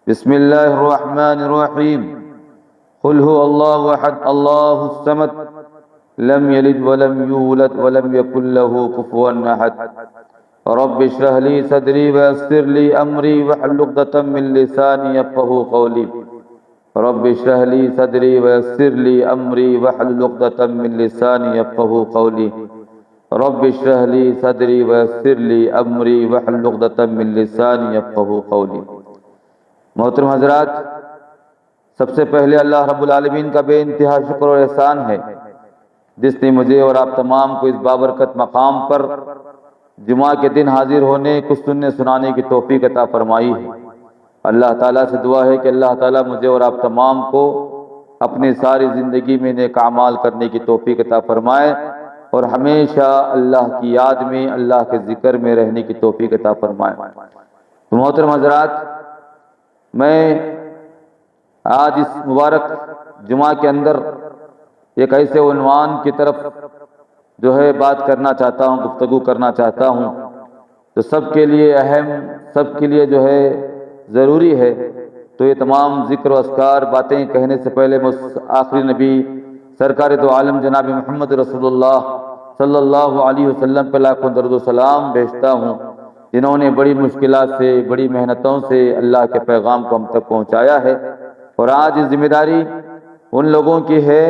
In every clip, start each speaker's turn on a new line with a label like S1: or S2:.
S1: بسم اللہ الرحمن الرحیم قل هو اللہ احد اللہ الصمد لم یلد ولم یولد ولم یکن له کفوا احد رب اشرح لی صدری ویسر لی امری واحلل عقدۃ من لسانی یفقهوا قولی رب اشرح لی صدری ویسر لی امری واحلل عقدۃ من لسانی یفقهوا قولی رب اشرح لی صدری ویسر لی امری واحلل عقدۃ من لسانی یفقهوا قولی۔ محترم حضرات، سب سے پہلے اللہ رب العالمین کا بے انتہا شکر اور احسان ہے جس نے مجھے اور آپ تمام کو اس بابرکت مقام پر جمعہ کے دن حاضر ہونے، کچھ سننے سنانے کی توفیق عطا فرمائی ہے۔ اللہ تعالیٰ سے دعا ہے کہ اللہ تعالیٰ مجھے اور آپ تمام کو اپنی ساری زندگی میں نیک اعمال کرنے کی توفیق عطا فرمائے اور ہمیشہ اللہ کی یاد میں، اللہ کے ذکر میں رہنے کی توفیق عطا فرمائے۔ تو محترم حضرات، میں آج اس مبارک جمعہ کے اندر ایک ایسے عنوان کی طرف جو ہے بات کرنا چاہتا ہوں، گفتگو کرنا چاہتا ہوں تو سب کے لیے اہم، سب کے لیے جو ہے ضروری ہے۔ تو یہ تمام ذکر و اذکار باتیں کہنے سے پہلے میں آخری نبی سرکار دو عالم جناب محمد رسول اللہ صلی اللہ علیہ وسلم پہ لاکھوں درود و سلام بھیجتا ہوں، جنہوں نے بڑی مشکلات سے، بڑی محنتوں سے اللہ کے پیغام کو ہم تک پہنچایا ہے۔ اور آج یہ ذمہ داری ان لوگوں کی ہے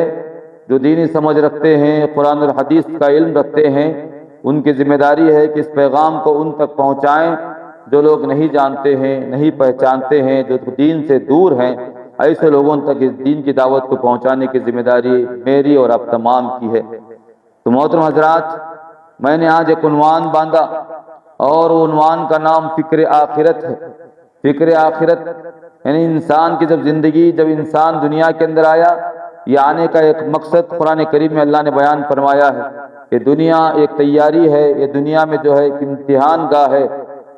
S1: جو دینی سمجھ رکھتے ہیں، قرآن اور حدیث کا علم رکھتے ہیں۔ ان کی ذمہ داری ہے کہ اس پیغام کو ان تک پہنچائیں جو لوگ نہیں جانتے ہیں، نہیں پہچانتے ہیں، جو دین سے دور ہیں۔ ایسے لوگوں تک اس دین کی دعوت کو پہنچانے کی ذمہ داری میری اور آپ تمام کی ہے۔ تو محترم حضرات، میں نے آج ایک عنوان باندھا اور وہ عنوان کا نام فکر آخرت ہے۔ فکر آخرت یعنی انسان کی جب زندگی، جب انسان دنیا کے اندر آیا، یہ آنے کا ایک مقصد قرآن کریم میں اللہ نے بیان فرمایا ہے کہ دنیا ایک تیاری ہے، یہ دنیا میں جو ہے ایک امتحان گاہ ہے۔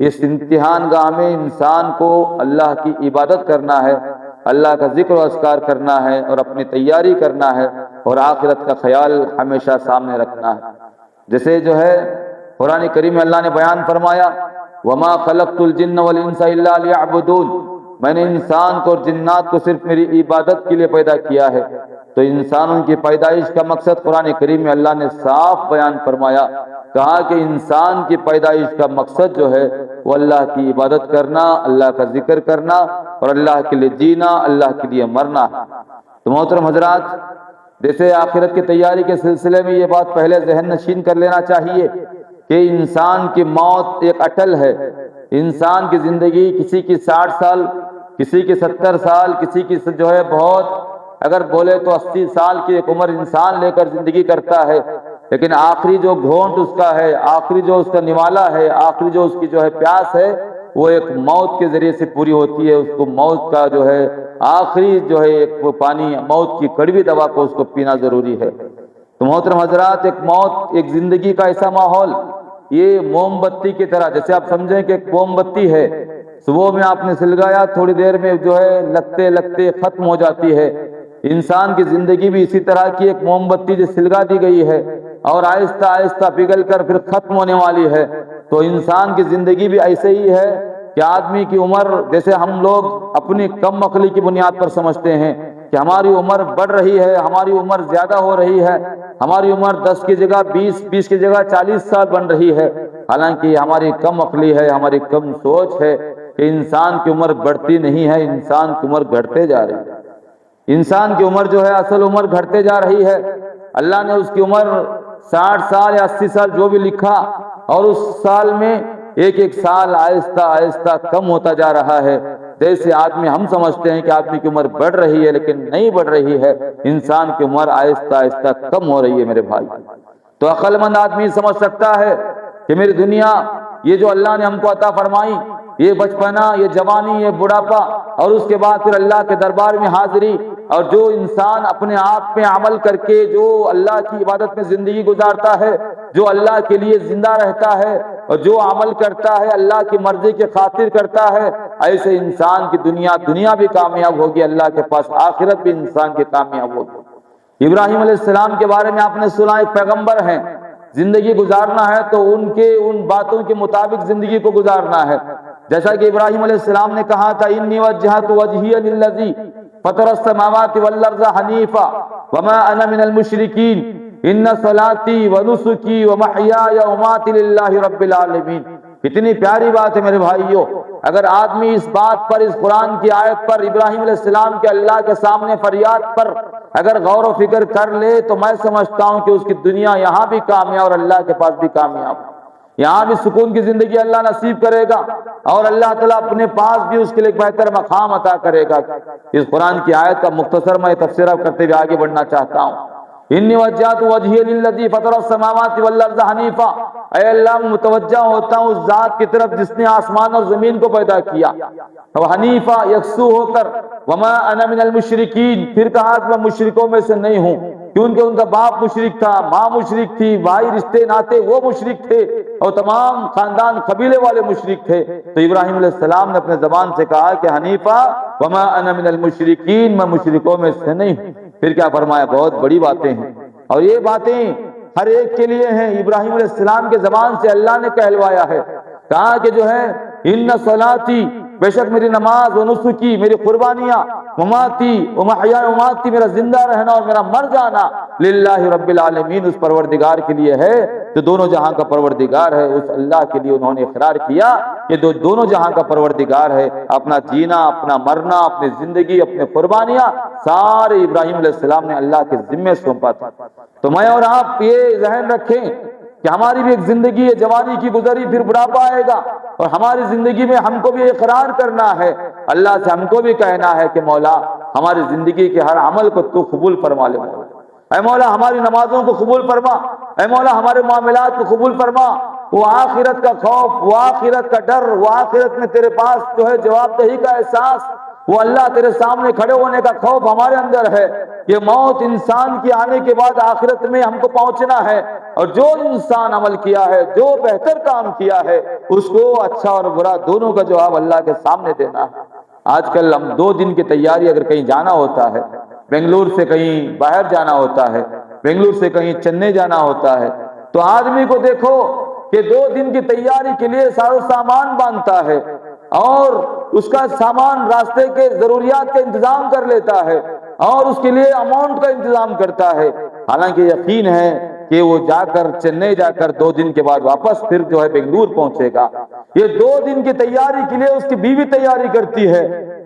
S1: اس امتحان گاہ میں انسان کو اللہ کی عبادت کرنا ہے، اللہ کا ذکر و اذکار کرنا ہے اور اپنی تیاری کرنا ہے اور آخرت کا خیال ہمیشہ سامنے رکھنا ہے۔ جیسے جو ہے قرآن کریم میں اللہ نے بیان فرمایا وَمَا خَلَقْتُ الْجِنَّ وَالْإِنسَ إِلَّا لِيَعْبُدُونَ، میں نے انسان کو اور جنات کو صرف میری عبادت کے لیے پیدا کیا ہے۔ تو انسانوں کی پیدائش کا مقصد قرآن کریم میں اللہ نے صاف بیان فرمایا، کہا کہ انسان کی پیدائش کا مقصد جو ہے وہ اللہ کی عبادت کرنا، اللہ کا ذکر کرنا اور اللہ کے لیے جینا، اللہ کے لیے مرنا۔ تو محترم حضرات، جیسے آخرت کی تیاری کے سلسلے میں یہ بات پہلے ذہن نشین کر لینا چاہیے کہ انسان کی موت ایک اٹل ہے۔ انسان کی زندگی کسی کی 60 سال، کسی کی 70 سال، کسی کی جو ہے بہت اگر بولے تو 80 سال کی ایک عمر انسان لے کر زندگی کرتا ہے، لیکن آخری جو گھونٹ اس کا ہے، آخری جو اس کا نوالا ہے، آخری جو اس کی جو ہے پیاس ہے، وہ ایک موت کے ذریعے سے پوری ہوتی ہے۔ اس کو موت کا جو ہے آخری جو ہے ایک پانی، موت کی کڑوی دوا کو اس کو پینا ضروری ہے۔ تو محترم حضرات، ایک موت، ایک زندگی کا ایسا ماحول، یہ موم بتی کی طرح، جیسے آپ سمجھیں کہ ایک موم بتی ہے، صبح میں آپ نے سلگایا، تھوڑی دیر میں جو ہے لگتے لگتے ختم ہو جاتی ہے۔ انسان کی زندگی بھی اسی طرح کی ایک موم بتی جو سلگا دی گئی ہے اور آہستہ آہستہ پگھل کر پھر ختم ہونے والی ہے۔ تو انسان کی زندگی بھی ایسے ہی ہے کہ آدمی کی عمر، جیسے ہم لوگ اپنی کم عقلی کی بنیاد پر سمجھتے ہیں کہ ہماری عمر بڑھ رہی ہے، ہماری عمر زیادہ ہو رہی ہے، ہماری عمر 10 کی جگہ 20 کی جگہ 40 سال بن رہی ہے، حالانکہ ہماری کم عقلی ہے، ہماری کم سوچ ہے کہ انسان کی عمر بڑھتی نہیں ہے، انسان کی عمر گھٹتے جا رہی ہے۔ انسان کی عمر جو ہے اصل عمر گھٹتے جا رہی ہے۔ اللہ نے اس کی عمر 60 سال یا 80 سال جو بھی لکھا، اور اس سال میں ایک ایک سال آہستہ آہستہ کم ہوتا جا رہا ہے۔ جیسے آدمی، ہم سمجھتے ہیں کہ آدمی کی عمر بڑھ رہی ہے، لیکن نہیں بڑھ رہی ہے، انسان کی عمر آہستہ آہستہ کم ہو رہی ہے میرے بھائی۔ تو عقل مند آدمی سمجھ سکتا ہے کہ میری دنیا، یہ جو اللہ نے ہم کو عطا فرمائی، یہ بچپنا، یہ جوانی، یہ بڑھاپا، اور اس کے بعد پھر اللہ کے دربار میں حاضری، اور جو انسان اپنے آپ پہ عمل کر کے جو اللہ کی عبادت میں زندگی گزارتا ہے، جو اللہ کے لیے زندہ رہتا ہے اور جو عمل کرتا ہے اللہ کی مرضی کے خاطر کرتا ہے، ایسے انسان کی دنیا بھی کامیاب ہوگی، اللہ کے پاس آخرت بھی انسان کی کامیاب ہوگی۔ ابراہیم علیہ السلام کے بارے میں آپ نے سنا، ایک پیغمبر ہیں، زندگی گزارنا ہے تو ان باتوں کے مطابق زندگی کو گزارنا ہے۔ جیسا کہ ابراہیم علیہ السلام نے کہا تھا انی وجہت وجہی للذی فطر السماوات والارض حنیفا وما انا من المشرکین ان صلاتی ونسکی ومحیای ومماتی للہ رب العالمین۔ کتنی پیاری بات ہے میرے بھائیوں، اگر آدمی اس بات پر، اس قرآن کی آیت پر، ابراہیم علیہ السلام کے اللہ کے سامنے فریاد پر اگر غور و فکر کر لے تو میں سمجھتا ہوں کہ اس کی دنیا یہاں بھی کامیاب اور اللہ کے پاس بھی کامیاب، یہاں بھی سکون کی زندگی اللہ نصیب کرے گا اور اللہ تعالیٰ اپنے پاس بھی اس کے لیے ایک بہتر مقام عطا کرے گا۔ اس قرآن کی آیت کا مختصر میں تفسیر کرتے ہوئے آگے بڑھنا چاہتا ہوں۔ انی وجہت وجہی للذی فطر السماوات والارض حنیفا، اے اللہ متوجہ ہوتا ہوں اس ذات کی طرف جس نے آسمان اور زمین کو پیدا کیا، حنیفا یکسو ہو کر، وما انا من المشرکین، پھر کہا کہ میں مشرکوں میں سے نہیں ہوں، کیونکہ ان کا باپ مشرک تھا، ماں مشرک تھی، بھائی رشتے ناتے وہ مشرک تھے اور تمام خاندان قبیلے والے مشرک تھے۔ تو ابراہیم علیہ السلام نے اپنے زبان سے کہا کہ حنیفا وما انا من المشرکین، میں مشرکوں میں سے نہیں ہوں۔ پھر کیا فرمایا؟ بہت بڑی باتیں ہیں اور یہ باتیں ہر ایک کے لیے ہیں۔ ابراہیم علیہ السلام کے زبان سے اللہ نے کہلوایا ہے، کہا کہ جو ہے ان صلاتی، بے شک میری نماز، و نسکی، میری قربانیاں، مماتی ومحیا وماتی، میرا زندہ رہنا اور میرا مر جانا، للہ رب العالمین، اس پروردگار کے لیے ہے جو دونوں جہاں کا پروردگار ہے۔ اس اللہ کے لیے انہوں نے اقرار کیا کہ دونوں جہاں کا پروردگار ہے۔ اپنا جینا، اپنا مرنا، اپنی زندگی، اپنے قربانیاں سارے ابراہیم علیہ السلام نے اللہ کے ذمے سونپا تھا۔ تو میں اور آپ یہ ذہن رکھیں کہ ہماری بھی ایک زندگی ہے، جوانی کی گزری، پھر بڑھاپا آئے گا، اور ہماری زندگی میں ہم کو بھی اقرار کرنا ہے، اللہ سے ہم کو بھی کہنا ہے کہ مولا ہماری زندگی کے ہر عمل کو تو قبول فرما لے مولا، اے مولا ہماری نمازوں کو قبول فرما، اے مولا ہمارے معاملات کو قبول فرما۔ وہ آخرت کا خوف، وہ آخرت کا ڈر، وہ آخرت میں تیرے پاس جو ہے جواب دہی کا احساس، وہ اللہ تیرے سامنے کھڑے ہونے کا خوف ہمارے اندر ہے۔ یہ موت انسان کی آنے کے بعد آخرت میں ہم کو پہنچنا ہے، اور جو انسان عمل کیا ہے، جو بہتر کام کیا ہے، اس کو اچھا اور برا دونوں کا جواب اللہ کے سامنے دینا ہے۔ آج کل ہم 2 دن کی تیاری اگر کہیں جانا ہوتا ہے، بنگلور سے کہیں باہر جانا ہوتا ہے، بنگلور سے کہیں چنئی جانا ہوتا ہے، تو آدمی کو دیکھو کہ 2 دن کی تیاری کے لیے سارا سامان باندھتا ہے اور اس کا سامان راستے کے ضروریات کا انتظام کر لیتا ہے اور اس کے لیے اماؤنٹ کا انتظام کرتا ہے، حالانکہ یقین ہے کہ وہ جا کر چنئی جا کر 2 دن کے بعد واپس پھر جو ہے بنگلور پہنچے گا۔ یہ 2 دن کی تیاری کے لیے اس کی بیوی تیاری کرتی ہے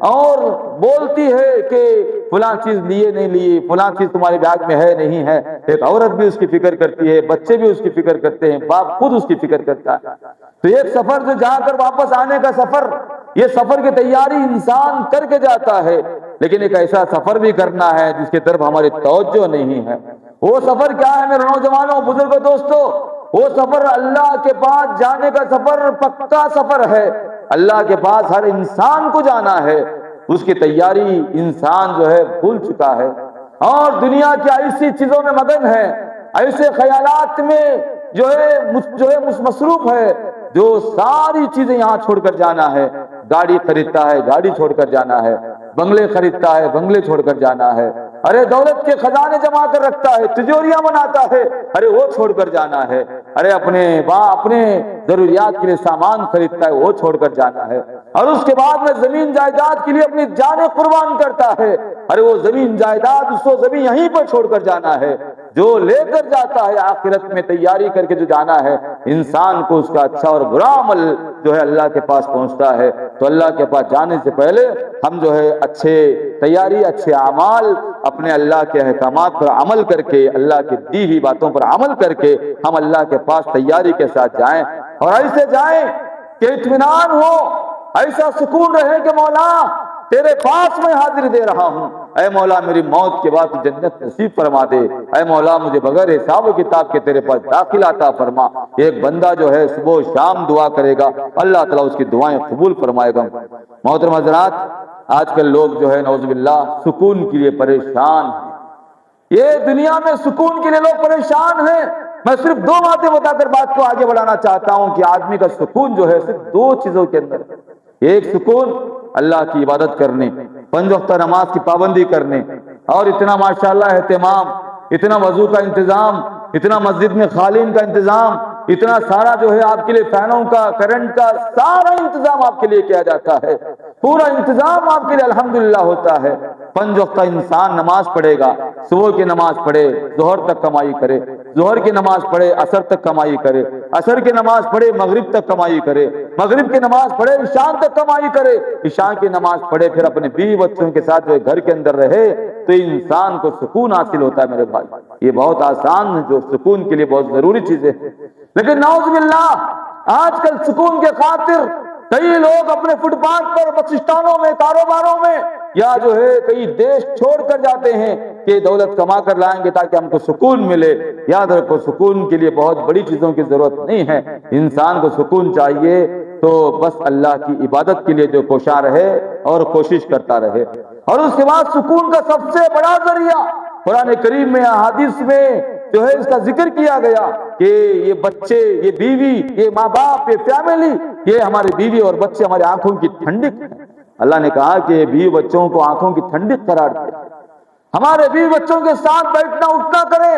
S1: اور بولتی ہے کہ فلاں چیز لیے نہیں لیے، فلاں چیز تمہارے بیگ میں ہے نہیں ہے۔ ایک عورت بھی اس کی فکر کرتی ہے، بچے بھی اس کی فکر کرتے ہیں، باپ خود اس کی فکر کرتا ہے۔ تو ایک سفر جو جا کر واپس آنے کا سفر، یہ سفر کی تیاری انسان کر کے جاتا ہے، لیکن ایک ایسا سفر بھی کرنا ہے جس کی طرف ہماری توجہ نہیں ہے۔ وہ سفر کیا ہے میرے نوجوانوں، بزرگوں، دوستو؟ وہ سفر اللہ کے پاس جانے کا سفر پکا سفر ہے۔ اللہ کے پاس ہر انسان کو جانا ہے، اس کی تیاری انسان جو ہے بھول چکا ہے اور دنیا کی ایسی چیزوں میں مگن ہے، ایسے خیالات میں جو ہے مصروف ہے، جو ساری چیزیں یہاں چھوڑ کر جانا ہے۔ گاڑی خریدتا ہے، گاڑی چھوڑ کر جانا ہے، بنگلے خریدتا ہے، بنگلے چھوڑ کر جانا ہے، ارے دولت کے خزانے جما کر رکھتا ہے، تجوریاں بناتا ہے، ارے وہ چھوڑ کر جانا ہے، ارے اپنے ضروریات کے لیے سامان خریدتا ہے، وہ چھوڑ کر جانا ہے، اور اس کے بعد میں زمین جائیداد کے لیے اپنی جانیں قربان کرتا ہے، ارے وہ زمین جائیداد اس کو زمین یہیں پر چھوڑ کر جانا ہے۔ جو لے کر جاتا ہے آخرت میں تیاری کر کے جو جانا ہے، انسان کو اس کا اچھا اور برا عمل جو ہے اللہ کے پاس پہنچتا ہے۔ تو اللہ کے پاس جانے سے پہلے ہم جو ہے اچھے تیاری، اچھے اعمال، اپنے اللہ کے احکامات پر عمل کر کے، اللہ کی دی ہوئی باتوں پر عمل کر کے ہم اللہ کے پاس تیاری کے ساتھ جائیں، اور ایسے جائیں کہ اطمینان ہو، ایسا سکون رہے کہ مولا تیرے پاس میں حاضر دے رہا ہوں، اے مولا میری موت کے بعد جنت نصیب فرما دے، اے مولا مجھے بغیر حساب و کتاب کے تیرے پاس داخل عطا فرما۔ ایک بندہ جو ہے صبح و شام دعا کرے گا، اللہ تعالیٰ اس کی دعائیں قبول فرمائے گا۔ محترم حضرات، آج کل لوگ جو ہے نعوذ باللہ سکون کے لیے پریشان ہیں، یہ دنیا میں سکون کے لیے لوگ پریشان ہیں۔ میں صرف 2 باتیں بتا کر بات کو آگے بڑھانا چاہتا ہوں کہ آدمی کا سکون جو ہے صرف 2 چیزوں کے اندر ہے۔ ایک سکون اللہ کی عبادت کرنے، 5 وقتہ نماز کی پابندی کرنے، اور اتنا ماشاءاللہ اہتمام، اتنا وضو کا انتظام، اتنا مسجد میں قالین کا انتظام، اتنا سارا جو ہے آپ کے لیے فینوں کا، کرنٹ کا سارا انتظام آپ کے لیے کیا جاتا ہے، پورا انتظام آپ کے لیے الحمدللہ ہوتا ہے۔ 5 وقت انسان نماز پڑھے گا، صبح کی نماز پڑھے ظہر تک کمائی کرے، ظہر کی نماز پڑھے عصر تک کمائی کرے، عصر کی نماز پڑھے مغرب تک کمائی کرے، مغرب کی نماز پڑھے عشاء تک کمائی کرے، عشاء کی نماز پڑھے پھر اپنے بیوی بچوں کے ساتھ جو گھر کے اندر رہے، تو انسان کو سکون حاصل ہوتا ہے میرے بھائی۔ یہ بہت آسان ہے، جو سکون کے لیے بہت ضروری چیز ہے، لیکن نعوذ باللہ آج کل سکون کے خاطر کئی لوگ اپنے فٹ پاتھ پر، بس اسٹانوں میں، کاروباروں میں، یا جو ہے کئی دیش چھوڑ کر جاتے ہیں کہ دولت کما کر لائیں گے تاکہ ہم کو سکون ملے۔ یاد رکھو سکون کے لیے بہت بڑی چیزوں کی ضرورت نہیں ہے، انسان کو سکون چاہیے تو بس اللہ کی عبادت کے لیے جو کوشاں رہے اور کوشش کرتا رہے۔ اور اس کے بعد سکون کا سب سے بڑا ذریعہ قرآن کریم میں، احادیث میں جو ہے اس کا ذکر کیا گیا کہ یہ بچے، یہ بیوی، یہ ماں باپ، یہ فیملی، یہ ہماری بیوی اور بچے ہماری آنکھوں کی ٹھنڈک ہے۔ اللہ نے کہا کہ یہ بیوی بچوں کو آنکھوں کی ٹھنڈک قرار دے، ہمارے بیوی بچوں کے ساتھ بیٹھنا اٹھنا کریں،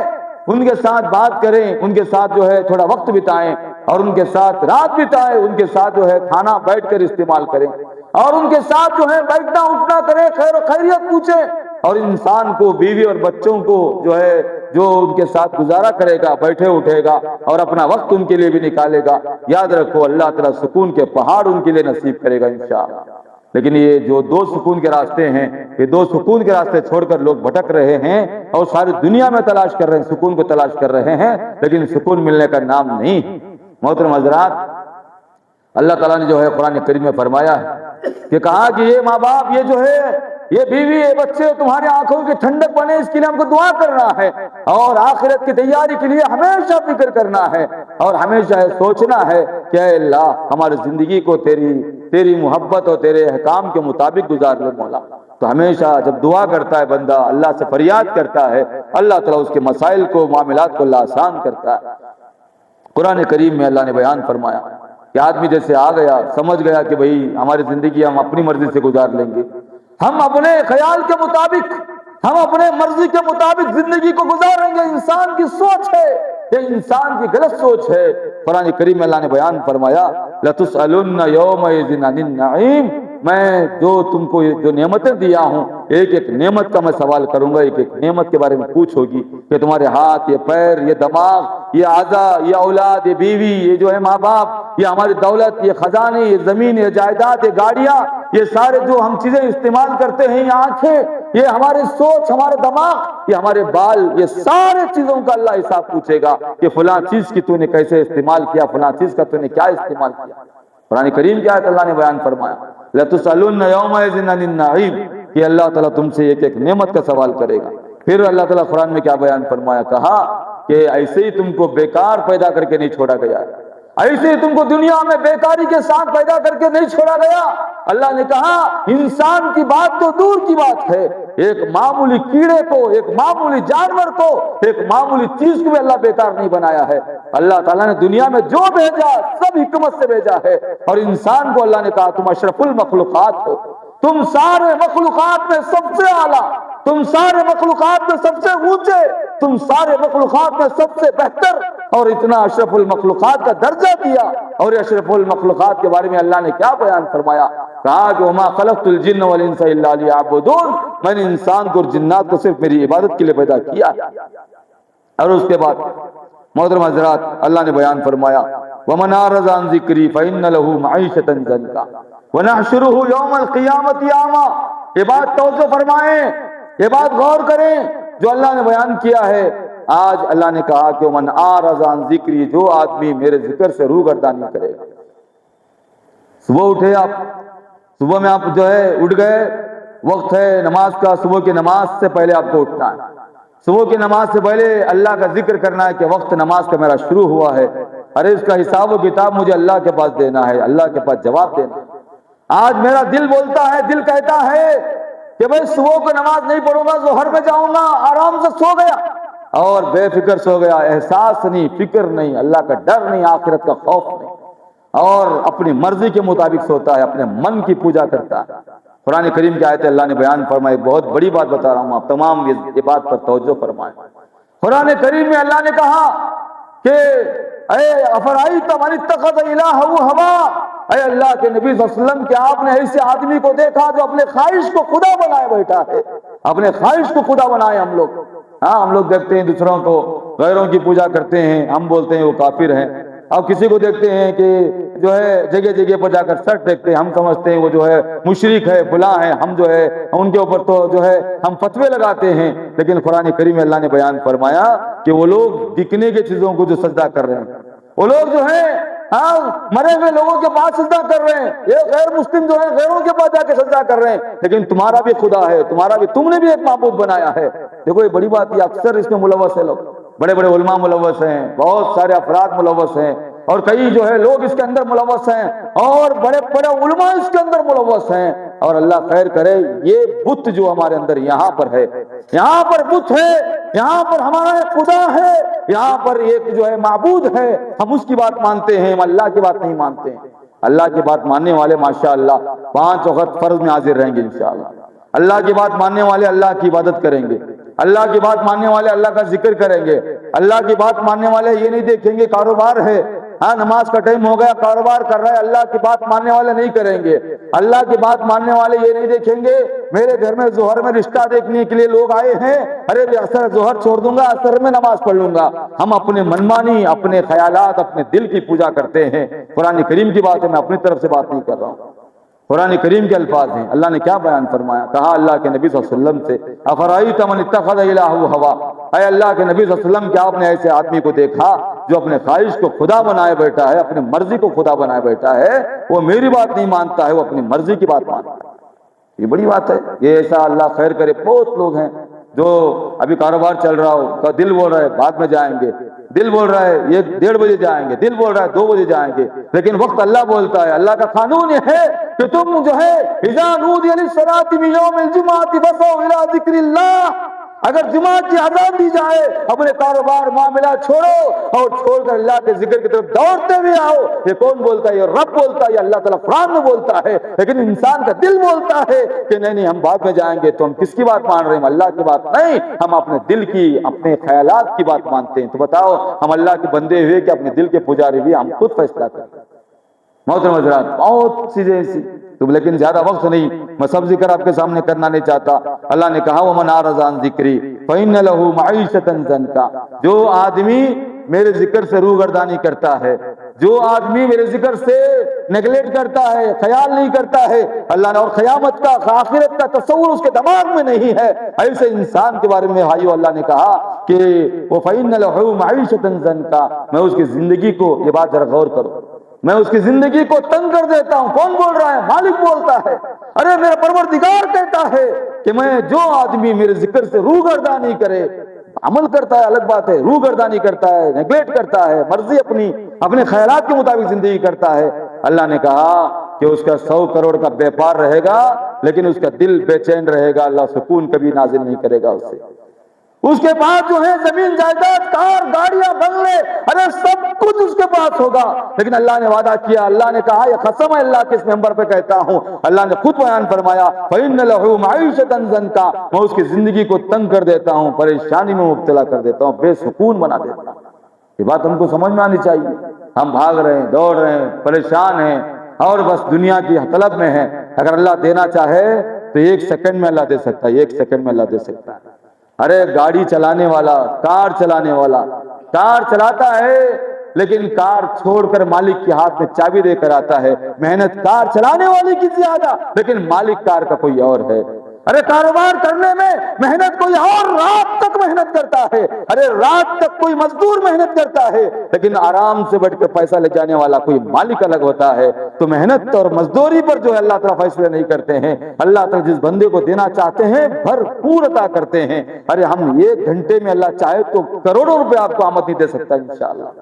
S1: ان کے ساتھ بات کریں، ان کے ساتھ جو ہے تھوڑا وقت بتائیں، اور ان کے ساتھ رات بتائیں، ان کے ساتھ جو ہے کھانا بیٹھ کر استعمال کریں، اور ان کے ساتھ جو ہے بیٹھنا اٹھنا کریں، خیر و خیریت پوچھیں۔ اور انسان کو، بیوی اور بچوں کو جو ہے جو ان کے ساتھ گزارا کرے گا، بیٹھے اٹھے گا اور اپنا وقت ان کے لیے بھی نکالے گا، یاد رکھو اللہ تعالیٰ سکون کے پہاڑ ان کے لیے نصیب کرے گا انشاءاللہ۔ لیکن یہ جو 2 سکون کے راستے ہیں، یہ 2 سکون کے راستے چھوڑ کر لوگ بھٹک رہے ہیں اور ساری دنیا میں تلاش کر رہے ہیں، سکون کو تلاش کر رہے ہیں، لیکن سکون ملنے کا نام نہیں۔ محترم حضرات، اللہ تعالیٰ نے جو ہے قرآن کریم میں فرمایا ہے کہ کہا کہ یہ ماں باپ، یہ جو ہے یہ بیوی، یہ بچے تمہاری آنکھوں کی ٹھنڈک بنے، اس کے لیے ہم کو دعا کرنا ہے، اور آخرت کی تیاری کے لیے ہمیشہ فکر کرنا ہے، اور ہمیشہ سوچنا ہے کہ اے اللہ ہماری زندگی کو تیری محبت اور تیرے احکام کے مطابق گزار لے مولا۔ تو ہمیشہ جب دعا کرتا ہے بندہ، اللہ سے فریاد کرتا ہے، اللہ تعالیٰ اس کے مسائل کو، معاملات کو اللہ آسان کرتا ہے۔ قرآن کریم میں اللہ نے بیان فرمایا کہ آدمی جیسے آ گیا، سمجھ گیا کہ بھئی ہماری زندگی ہم اپنی مرضی سے گزار لیں گے، ہم اپنے خیال کے مطابق، ہم اپنے مرضی کے مطابق زندگی کو گزاریں گے، انسان کی سوچ ہے، یہ انسان کی غلط سوچ ہے۔ قرآن کریم میں اللہ نے بیان فرمایا لَتُسْأَلُنَّ يَوْمَئِذٍ عَنِ النَّعِيمِ، میں جو تم کو جو نعمتیں دیا ہوں، ایک ایک نعمت کا میں سوال کروں گا، ایک ایک نعمت کے بارے میں پوچھ ہوگی کہ تمہارے ہاتھ، یہ پیر، یہ دماغ، یہ اعضاء، یہ اولاد، یہ بیوی، یہ جو ہے ماں باپ، یہ ہماری دولت، یہ خزانے، یہ زمین، یہ جائیداد، یہ گاڑیاں، یہ سارے جو ہم چیزیں استعمال کرتے ہیں، یہ آنکھیں، یہ ہماری سوچ، ہمارا دماغ، یہ ہمارے بال، یہ سارے چیزوں کا اللہ حساب پوچھے گا کہ فلاں چیز کی تو نے کیسے استعمال کیا، فلاں چیز کا تو نے کیا استعمال کیا۔ قرآن کریم کیا ہے اللہ نے بیان فرمایا لَتُسْأَلُنَّ يَوْمَئِذٍ عَنِ النَّعِيمِ کہ اللہ تعالیٰ تم سے ایک ایک نعمت کا سوال کرے گا۔ پھر اللہ تعالیٰ قرآن میں کیا بیان فرمایا، کہا کہ ایسے ہی تم کو بیکار پیدا کر کے نہیں چھوڑا گیا، ایسے ہی تم کو دنیا میں بیکاری کے ساتھ پیدا کر کے نہیں چھوڑا گیا۔ اللہ نے کہا انسان کی بات تو دور کی بات ہے، ایک معمولی کیڑے کو، ایک معمولی جانور کو، ایک معمولی چیز کو بھی اللہ بیکار نہیں بنایا ہے۔ اللہ تعالیٰ نے دنیا میں جو بھیجا سب حکمت سے بھیجا ہے، اور انسان کو اللہ نے کہا تم اشرف المخلوقات ہو، تم سارے مخلوقات میں سب سے اعلیٰ، تم سارے مخلوقات میں سب سے اونچے، تم سارے مخلوقات میں سب سے بہتر، اور اتنا اشرف المخلوقات کا درجہ دیا۔ اور اشرف المخلوقات کے بارے میں اللہ نے کیا بیان فرمایا، کہا کہ وما خلقت الجن والانس الا لیعبدون، میں نے انسان کو اور جنات کو صرف میری عبادت کے لیے پیدا کیا ہے۔ اور اس کے بعد محترم حضرات اللہ نے بیان فرمایا ومن اعرض عن ذکری فإن له معیشۃ ضنکا ونحشره یوم القیامۃ اعما۔ یہ بات توجہ فرمائیں، یہ بات غور کریں جو اللہ نے بیان کیا ہے۔ آج اللہ نے کہا کہ من اعرض عن ذکری، جو آدمی میرے ذکر سے روگردانی کرے گا۔ صبح اٹھے آپ، صبح میں آپ جو ہے اٹھ گئے، وقت ہے نماز کا، صبح کی نماز سے پہلے آپ کو اٹھنا ہے، صبح کی نماز سے پہلے اللہ کا ذکر کرنا ہے کہ وقت نماز کا میرا شروع ہوا ہے، ارے اس کا حساب و کتاب مجھے اللہ کے پاس دینا ہے، اللہ کے پاس جواب دینا ہے۔ آج میرا دل بولتا ہے، دل کہتا ہے کہ بھئی صبح کو نماز نہیں پڑھوں گا، ظہر میں جاؤں گا، آرام سے سو گیا اور بے فکر سو گیا، احساس نہیں، فکر نہیں، اللہ کا ڈر نہیں، آخرت کا خوف نہیں، اور اپنی مرضی کے مطابق سوتا ہے، اپنے من کی پوجا کرتا ہے۔ قرآن کریم کی آیت اللہ نے بیان فرمائی، بہت بڑی بات بتا رہا ہوں، آپ تمام یہ بات پر توجہ فرمائیں۔ قرآن کریم میں اللہ نے کہا کہ اے افرائیت من اتخذ الہہ ہوا، اے اللہ کے نبی صلی اللہ علیہ وسلم کیا آپ نے ایسے آدمی کو دیکھا جو اپنے خواہش کو خدا بنائے بیٹھا ہے؟ اپنے خواہش کو خدا بنائے ہم لوگ. ہاں ہم لوگ دیکھتے ہیں دوسروں کو غیروں کی پوجا کرتے ہیں، ہم بولتے ہیں وہ کافر ہیں. اب کسی کو دیکھتے ہیں کہ جو ہے جگہ جگہ پر جا کر سٹ دیکھتے ہیں، ہم سمجھتے ہیں وہ جو ہے مشرک ہے فلاں ہے، ہم جو ہے ان کے اوپر تو جو ہے ہم فتوے لگاتے ہیں. لیکن قرآن کریم میں اللہ نے بیان فرمایا کہ وہ لوگ دکھنے کی چیزوں کو جو سجدہ کر رہے ہیں، وہ لوگ جو ہے ہاں مرے ہوئے لوگوں کے پاس سجدہ کر رہے ہیں، یہ غیر مسلم جو ہے غیروں کے پاس جا کے سجدہ کر رہے ہیں. لیکن تمہارا بھی خدا ہے، تمہارا بھی تم نے بھی ایک معبود بنایا ہے. دیکھو یہ بڑی بات، یہ اکثر اس میں ملوث ہے لوگ، بڑے بڑے علماء ملوث ہیں، بہت سارے افراد ملوث ہیں، اور کئی جو ہے لوگ اس کے اندر ملوث ہیں، اور بڑے بڑے علماء اس کے اندر ملوث ہیں. اور اللہ خیر کرے، یہ بت جو ہمارے اندر یہاں پر ہے، یہاں پر بت ہے، یہاں پر ہمارا خدا ہے، یہاں پر ایک جو ہے معبود ہے، ہم اس کی بات مانتے ہیں، ہم اللہ کی بات نہیں مانتے ہیں. اللہ کی بات ماننے والے ماشاءاللہ 5 وقت فرض میں حاضر رہیں گے انشاءاللہ. اللہ کی بات ماننے والے اللہ کی عبادت کریں گے، اللہ کی بات ماننے والے اللہ کا ذکر کریں گے، اللہ کی بات ماننے والے یہ نہیں دیکھیں گے کاروبار ہے، ہاں نماز کا ٹائم ہو گیا کاروبار کر رہا ہے، اللہ کی بات ماننے والے نہیں کریں گے. اللہ کی بات ماننے والے یہ نہیں دیکھیں گے میرے گھر میں ظہر میں رشتہ دیکھنے کے لیے لوگ آئے ہیں، ارے اثر ظہر چھوڑ دوں گا، اثر میں نماز پڑھ لوں گا. ہم اپنے منمانی، اپنے خیالات، اپنے دل کی پوجا کرتے ہیں. قرآن کریم کی بات ہے، میں اپنی طرف سے بات نہیں کر رہا ہوں، قرآن کریم کے الفاظ ہیں. اللہ نے کیا بیان فرمایا؟ کہا اللہ کے نبی صلی اللہ علیہ وسلم سے افرائیت من اتخذ الہہ ہوا، اے اللہ کے نبی صلی اللہ علیہ وسلم کیا آپ نے ایسے آدمی کو دیکھا جو اپنے خواہش کو خدا بنائے بیٹھا ہے، اپنے مرضی کو خدا بنائے بیٹھا ہے، وہ میری بات نہیں مانتا ہے، وہ اپنی مرضی کی بات مانتا ہے. یہ بڑی بات ہے. یہ ایسا اللہ خیر کرے بہت لوگ ہیں جو ابھی کاروبار چل رہا ہو، دل بول رہا ہے بعد میں جائیں گے، دل بول رہا ہے یہ 1:30 بجے جائیں گے، دل بول رہا ہے 2 بجے جائیں گے، لیکن وقت اللہ بولتا ہے. اللہ کا قانون یہ ہے کہ تم جو ہے اذا نودی للصلاۃ من یوم الجمعۃ فاسعوا الی ذکر اللہ، اگر جمعہ کی اذان دی جائے اپنے کاروبار معاملہ چھوڑو اور چھوڑ کر اللہ کے ذکر کی طرف دوڑتے ہوئے آؤ. یہ کون بولتا ہے؟ یہ رب بولتا ہے، یہ اللہ تعالیٰ قرآن میں بولتا ہے. لیکن انسان کا دل بولتا ہے کہ نہیں نہیں ہم بعد میں جائیں گے. تو ہم کس کی بات مان رہے ہیں؟ اللہ کی بات نہیں، ہم اپنے دل کی، اپنے خیالات کی بات مانتے ہیں. تو بتاؤ ہم اللہ کے بندے ہوئے کہ اپنے دل کے پجاری ہوئے؟ ہم خود فیصلہ کرتے ہیں. محترم حضرات بہت چیزیں ایسی، تو لیکن زیادہ وقت نہیں، میں سب ذکر آپ کے سامنے کرنا نہیں چاہتا. اللہ نے کہا وَمَنْ أَعْرَضَ عَنْ ذِكْرِي فَإِنَّ لَهُ مَعِيشَةً ضَنْكَ، جو آدمی میرے ذکر سے روگردانی کرتا ہے، جو آدمی میرے ذکر سے نیگلیکٹ کرتا ہے، خیال نہیں کرتا ہے، اللہ نے اور قیامت کا آخرت کا تصور اس کے دماغ میں نہیں ہے، ایسے انسان کے بارے میں بھائیو اللہ نے کہا کہ وَفَإِنَّ لَهُ مَعِيشَةً ضَنْكَ، میں اس کی زندگی کو، یہ بات ذرا غور کرو، میں اس کی زندگی کو تنگ کر دیتا ہوں. کون بول رہا ہے؟ مالک بولتا ہے. ارے میرا پروردگار کہتا ہے کہ میں جو آدمی میرے ذکر سے روگردانی کرے، عمل کرتا ہے الگ بات ہے، روگردانی کرتا ہے، نیگلیکٹ کرتا ہے، مرضی اپنے خیالات کے مطابق زندگی کرتا ہے، اللہ نے کہا کہ اس کا 100 کروڑ کا بیپار رہے گا لیکن اس کا دل بے چین رہے گا، اللہ سکون کبھی نازل نہیں کرے گا اس سے. اس کے پاس جو ہے زمین جائیداد، کار، گاڑیاں، بنگلے، ارے سب کچھ اس کے پاس ہوگا، لیکن اللہ نے وعدہ کیا، اللہ نے کہا، یہ قسم ہے اللہ کے اس ممبر پہ کہتا ہوں، اللہ نے خود بیان فرمایا فَإِنَّ لَهُ مَعِيشَةً ضَنْكَ، میں اس کی زندگی کو تنگ کر دیتا ہوں، پریشانی میں مبتلا کر دیتا ہوں، بے سکون بنا دیتا ہوں. یہ بات ہم کو سمجھ میں آنی چاہیے. ہم بھاگ رہے ہیں، دوڑ رہے ہیں، پریشان ہیں اور بس دنیا کی طلب میں ہیں. اگر اللہ دینا چاہے تو 1 سیکنڈ میں اللہ دے سکتا ہے، 1 سیکنڈ میں اللہ دے سکتا ہے. ارے گاڑی چلانے والا، کار چلانے والا کار چلاتا ہے لیکن کار چھوڑ کر مالک کے ہاتھ میں چابی دے کر آتا ہے. محنت کار چلانے والے کی زیادہ، لیکن مالک کار کا کوئی اور ہے. ارے کاروبار کرنے میں محنت کوئی اور رات تک محنت کرتا ہے، ارے رات تک کوئی مزدور محنت کرتا ہے، لیکن آرام سے بیٹھ کے پیسہ لے جانے والا کوئی مالک الگ ہوتا ہے. تو محنت اور مزدوری پر جو ہے اللہ تعالیٰ فیصلے نہیں کرتے ہیں. اللہ تعالیٰ جس بندے کو دینا چاہتے ہیں بھرپور عطا کرتے ہیں. ارے ہم 1 گھنٹے میں اللہ چاہے تو کروڑوں روپے آپ کو آمد نہیں دے سکتا انشاءاللہ.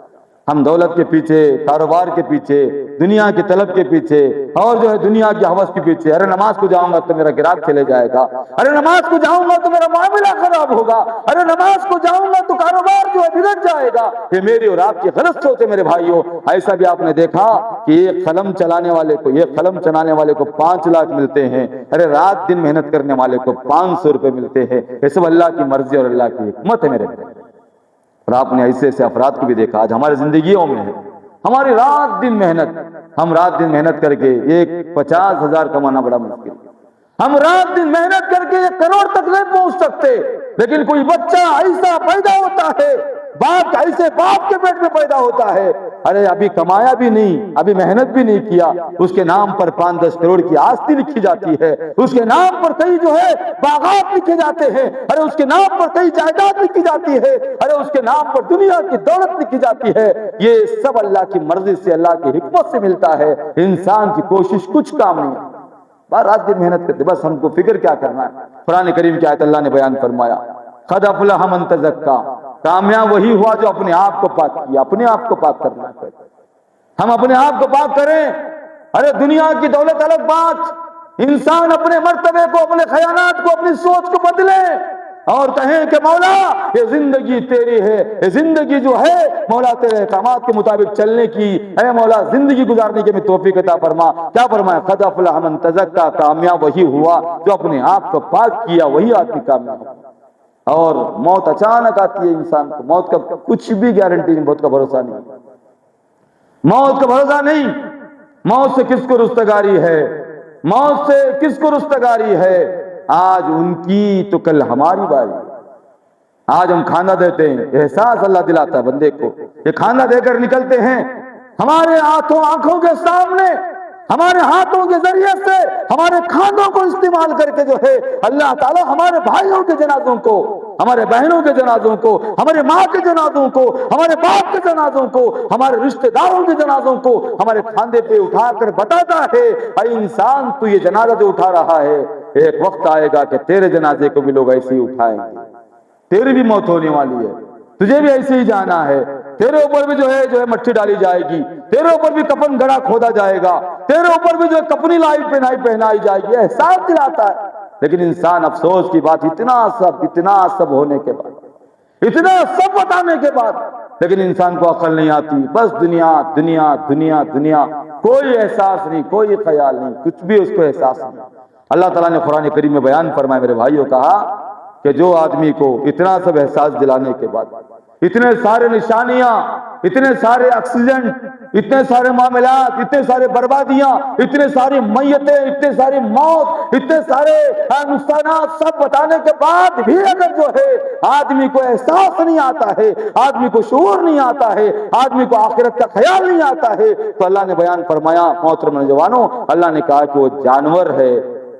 S1: ہم دولت کے پیچھے، کاروبار کے پیچھے، دنیا کی طلب کے پیچھے اور جو ہے دنیا کی ہوس کے پیچھے. ارے نماز کو جاؤں گا تو میرا گراہک چلے جائے گا، ارے نماز کو جاؤں گا تو میرا معاملہ خراب ہوگا، ارے نماز کو جاؤں گا تو کاروبار جو ہے بگڑ جائے گا. یہ میری اور آپ کی غلط سوچ ہے میرے بھائیوں. ایسا بھی آپ نے دیکھا کہ ایک قلم چلانے والے کو 5 لاکھ ملتے ہیں، ارے رات دن محنت کرنے والے کو 500 روپے ملتے ہیں. یہ سب اللہ کی مرضی اور اللہ کی حکمت ہے میرے بھائی. اور آپ نے ایسے ایسے افراد کو بھی دیکھا آج ہماری زندگیوں میں ہے، ہماری رات دن محنت، ہم رات دن محنت کر کے 50,000 کمانا بڑا مشکل، ہم رات دن محنت کر کے 1 کروڑ تک نہیں پہنچ سکتے، لیکن کوئی بچہ ایسا پیدا ہوتا ہے، باپ ایسے باپ کے پیٹ میں پیدا ہوتا ہے، ارے ابھی کمایا بھی نہیں، ابھی محنت بھی نہیں کیا، اس کے نام پر 5-10 کروڑ کی آستی لکھی جاتی ہے، اس کے نام پر کئی جو ہے باغات لکھے جاتے ہیں، ارے اس کے نام پر کئی جائیداد لکھی جاتی ہے، ارے اس کے نام پر دنیا کی دولت لکھی جاتی ہے، یہ سب اللہ کی مرضی سے، اللہ کی حکمت سے ملتا ہے، انسان کی کوشش کچھ کام نہیں ہے، بار رات دن محنت کرتے، بس ہم کو فکر کیا کرنا ہے۔ قرآن کریم کی آیت اللہ نے بیان فرمایا، قد افلح من تزکا، کامیاب وہی ہوا جو اپنے آپ کو پاک کیا، اپنے آپ کو پاک کرنا ہے، ہم اپنے آپ کو پاک کریں، ارے دنیا کی دولت الگ بات، انسان اپنے مرتبے کو، اپنے خیالات کو، اپنی سوچ کو بدلے اور کہیں کہ مولا یہ زندگی تیری ہے، یہ زندگی جو ہے مولا تیرے احکامات کے مطابق چلنے کی، اے مولا زندگی گزارنے کی میں توفیق عطا فرما۔ کیا فرمایا؟ قد افلح من تزکا، کامیاب وہی ہوا جو اپنے آپ کو پاک کیا، وہی آدمی کامیاب ہوا۔ اور موت اچانک آتی ہے انسان کو، موت کا کچھ بھی گارنٹی نہیں، موت کا بھروسہ نہیں، موت کا بھروسہ نہیں، موت سے کس کو رستگاری ہے، موت سے کس کو رستگاری ہے؟ آج ان کی تو کل ہماری باری، آج ہم کھانا دیتے ہیں، احساس اللہ دلاتا ہے بندے کو، یہ کھانا دے کر نکلتے ہیں، ہمارے آنکھوں کے سامنے، ہمارے ہاتھوں کے ذریعے سے، ہمارے کھانوں کو استعمال کر کے جو ہے اللہ تعالیٰ ہمارے بھائیوں کے جنازوں کو، ہمارے بہنوں کے جنازوں کو، ہمارے ماں کے جنازوں کو، ہمارے باپ کے جنازوں کو، ہمارے رشتہ داروں کے جنازوں کو ہمارے کھاندے پہ اٹھا کر بتاتا ہے، اے انسان تو یہ جنازہ جو اٹھا رہا ہے، ایک وقت آئے گا کہ تیرے جنازے کو بھی لوگ ایسے ہی اٹھائیں گے، تیری بھی موت ہونے والی ہے، تجھے بھی ایسے ہی جانا ہے، تیرے اوپر بھی جو ہے مٹی ڈالی جائے گی، تیرے اوپر بھی کفن گڑا کھودا جائے گا، تیرے اوپر بھی جو ہے کفنی لائی پہنائی جائے گی، احساس دلاتا ہے۔ لیکن انسان افسوس کی بات، اتنا سب ہونے کے بعد، اتنا سب بتانے کے بعد، لیکن انسان کو عقل نہیں آتی، بس دنیا دنیا دنیا دنیا، کوئی احساس نہیں، کوئی خیال نہیں، کچھ بھی اس کو احساس نہیں۔ اللہ تعالیٰ نے قرآن کریم میں بیان فرمایا میرے بھائیوں، کہا کہ جو آدمی کو اتنا سب احساس دلانے کے بعد، اتنے سارے نشانیاں، اتنے سارے ایکسیڈنٹ، اتنے سارے معاملات، اتنے سارے بربادیاں، اتنے ساری میتیں، اتنے ساری موت، اتنے سارے نقصانات سب بتانے کے بعد بھی اگر جو ہے آدمی کو احساس نہیں آتا ہے، آدمی کو شعور نہیں آتا ہے، آدمی کو آخرت کا خیال نہیں آتا ہے، تو اللہ نے بیان فرمایا محترم نوجوانوں، اللہ نے کہا کہ وہ جانور ہے،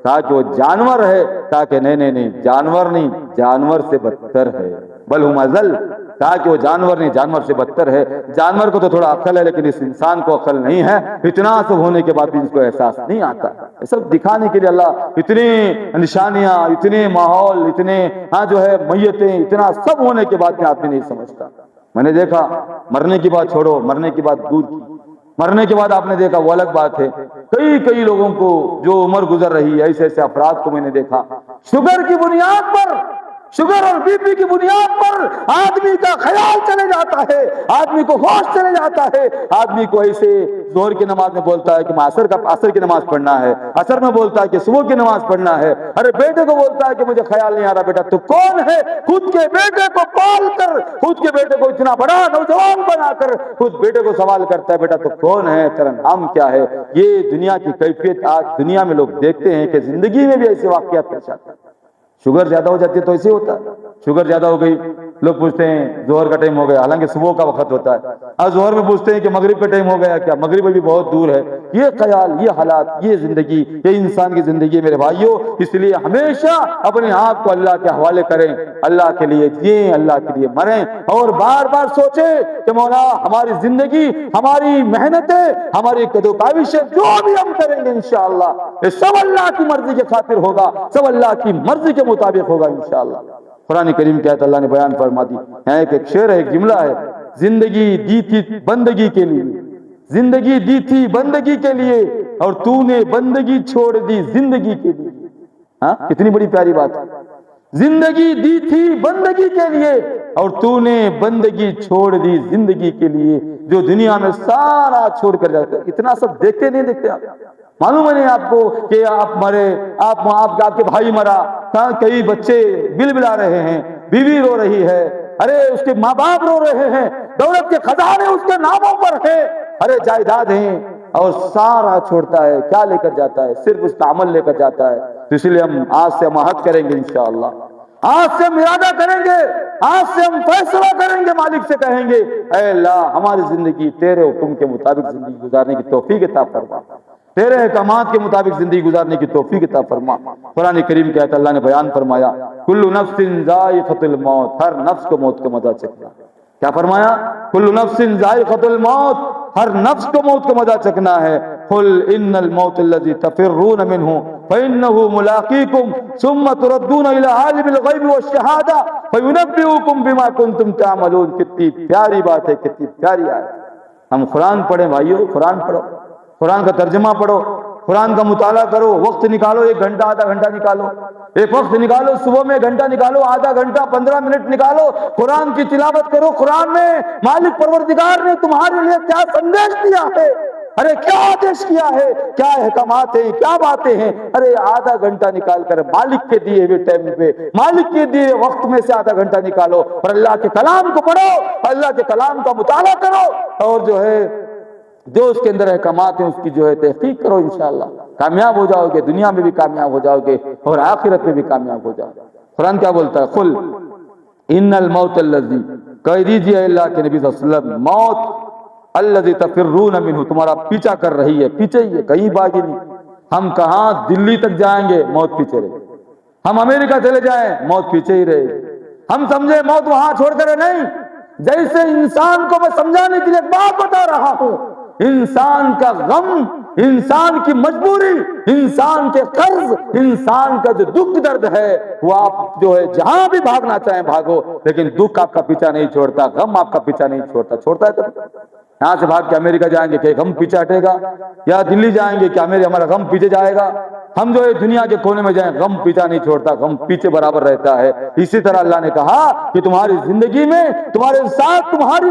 S1: کہا کہ وہ جانور ہے، کہا کہ نہیں، جانور نہیں، جانور سے بدتر ہے، بل ہم ازل، کہا کہ وہ جانور نہیں، جانور سے بدتر ہے۔ جانور کو تو تھوڑا عقل ہے، لیکن اس انسان کو عقل نہیں ہے، اتنا سب ہونے کے بعد بھی اس کو احساس نہیں آتا، یہ سب دکھانے کے لیے اللہ اتنی نشانیاں، اتنے ماحول، اتنے جو ہے میتیں، اتنا سب ہونے کے بعد بھی آدمی نہیں سمجھتا۔ میں نے دیکھا مرنے کی بات چھوڑو، مرنے کی بات دور کی، مرنے کے بعد آپ نے دیکھا وہ الگ بات ہے، کئی لوگوں کو جو عمر گزر رہی ہے، ایسے افراد کو میں نے دیکھا، شوگر کی بنیاد پر، شوگر اور بی پی کی بنیاد پر آدمی کا خیال چلے جاتا ہے، آدمی کو ہوش چلے جاتا ہے، آدمی کو ایسے ظہر کی نماز میں بولتا ہے کہ میں عصر کی نماز پڑھنا ہے، عصر میں بولتا ہے کہ صبح کی نماز پڑھنا ہے، ارے بیٹے کو بولتا ہے کہ مجھے خیال نہیں آ رہا، بیٹا تو کون ہے؟ خود کے بیٹے کو پال کر، خود کے بیٹے کو اتنا بڑا نوجوان بنا کر خود بیٹے کو سوال کرتا ہے، بیٹا تو کون ہے، تیرا نام کیا ہے؟ یہ دنیا کی کیفیت آج دنیا میں لوگ دیکھتے ہیں کہ زندگی میں بھی ایسے واقعات پیش آتے ہیں۔ شوگر زیادہ ہو جاتی ہے تو ایسے ہوتا ہے، شوگر زیادہ ہو گئی، لوگ پوچھتے ہیں ظہر کا ٹائم ہو گیا، حالانکہ صبح کا وقت ہوتا ہے، آج ظہر میں پوچھتے ہیں کہ مغرب کا ٹائم ہو گیا کیا؟ مغرب بھی بہت دور ہے۔ یہ خیال، یہ حالات، یہ زندگی، یہ انسان کی زندگی میرے بھائیوں، اس لیے ہمیشہ اپنے آپ کو اللہ کے حوالے کریں، اللہ کے لیے جئیں، اللہ کے لیے مریں، اور بار بار سوچیں کہ مولا ہماری زندگی، ہماری محنتیں، ہماری کدوکاوشیں جو بھی ہم کریں گے انشاءاللہ یہ سب اللہ کی مرضی کے خاطر ہوگا، سب اللہ کی مرضی کے مطابق ہوگا انشاءاللہ۔ قرآن کریم کی آیت اللہ نے بیان فرما دی، ایک شعر ہے، ایک جملہ ہے، زندگی دی تھی بندگی کے لیے، زندگی دی تھی بندگی کے لیے، اور تو نے بندگی چھوڑ دی زندگی کے لیے۔ ہاں کتنی بڑی پیاری بات ہے، زندگی دی تھی بندگی کے لیے اور تو نے بندگی چھوڑ دی زندگی کے لیے۔ جو دنیا میں سارا چھوڑ کر جاتے، اتنا سب دیکھتے نہیں دیکھتے آپ؟ معلوم ہے نہیں آپ کو کہ آپ مرے، آپ کے بھائی مرا، کئی بچے بل بلا رہے ہیں، بیوی رو رہی ہے، ارے اس کے ماں باپ رو رہے ہیں، دولت کے خزانے اس کے ناموں پر ہیں، ارے جائیداد ہیں، اور سارا چھوڑتا ہے، کیا لے کر جاتا ہے؟ صرف اس کا عمل لے کر جاتا ہے۔ تو اس لیے ہم آج سے عہد کریں گے انشاءاللہ، آج سے ہم ارادہ کریں گے، آج سے ہم فیصلہ کریں گے، مالک سے کہیں گے اے اللہ ہماری زندگی تیرے حکم کے مطابق زندگی گزارنے کی توفیق عطا فرما، تیرے احکامات کے مطابق زندگی گزارنے کی توفیق عطا فرما۔ قرآن کریم کے آیت اللہ نے بیان فرمایا کل نفس ذائقۃ الموت، ہر نفس کو موت کا مزہ چکھنا۔ کیا فرمایا؟ کل نفس ذائقۃ الموت، ہر نفس کو موت کا مزہ چکھنا ہے۔ قل ان الموت الذي تفرون منه فانه ملاقيكم ثم تردون الى عالم الغیب والشہادہ فینبئکم بما کنتم تعملون۔ کتنی پیاری بات ہے، کتنی پیاری آیت۔ ہم قرآن پڑھیں بھائیو، قرآن پڑھو، قرآن کا ترجمہ پڑھو، قرآن کا مطالعہ کرو، وقت نکالو، 1 گھنٹہ آدھا گھنٹہ نکالو، ایک وقت نکالو، صبح میں 1 گھنٹہ نکالو، آدھا گھنٹہ 15 منٹ نکالو، قرآن کی تلاوت کرو۔ قرآن میں مالک پروردگار نے تمہارے لیے کیا سندیش دیا ہے، ارے کیا آدیش کیا ہے، کیا احکامات ہیں، کیا باتیں ہیں، ارے آدھا گھنٹہ نکال کر مالک کے دیے ہوئے ٹائم پہ، مالک کے دیے وقت میں سے آدھا گھنٹہ نکالو اور اللہ کے کلام کو پڑھو، اللہ کے کلام کا مطالعہ کرو، اور جو ہے جو اس کے اندر احکامات ہیں اس کی جو ہے تحقیق کرو، انشاءاللہ کامیاب ہو جاؤ گے، دنیا میں بھی کامیاب ہو جاؤ گے اور آخرت میں بھی کامیاب ہو جاؤ گے۔ قرآن کیا بولتا ہے؟ قل ان الموت الذی، کہہ دیجیے اللہ کے نبی صلی اللہ علیہ وسلم، موت الذی تفرون منہ، تمہارا پیچھا کر رہی ہے، پیچھے ہی ہے، کہیں باغی نہیں۔ ہم کہاں دلی تک جائیں گے، موت پیچھے رہے، ہم امریکہ چلے جائیں موت پیچھے ہی رہے، ہم سمجھے موت وہاں چھوڑ کر نہیں۔ جیسے انسان کو میں سمجھانے کے لیے ایک بات بتا رہا ہوں، انسان کا غم، انسان کی مجبوری، انسان کے قرض، انسان کا جو دکھ درد ہے وہ آپ جو ہے جہاں بھی بھاگنا چاہیں بھاگو، لیکن دکھ آپ کا پیچھا نہیں چھوڑتا، غم آپ کا پیچھا نہیں چھوڑتا۔ چھوڑتا ہے کبھی؟ یہاں سے بھاگ کے امریکہ جائیں گے کہ غم پیچھے ہٹے گا، یا دلی جائیں گے کہ ہمارا غم پیچھے جائے گا؟ ہم جو ہے دنیا کے کونے میں جائیں غم پیچھا نہیں چھوڑتا، غم پیچھے برابر رہتا ہے۔ اسی طرح اللہ نے کہا کہ تمہاری زندگی میں تمہارے ساتھ تمہاری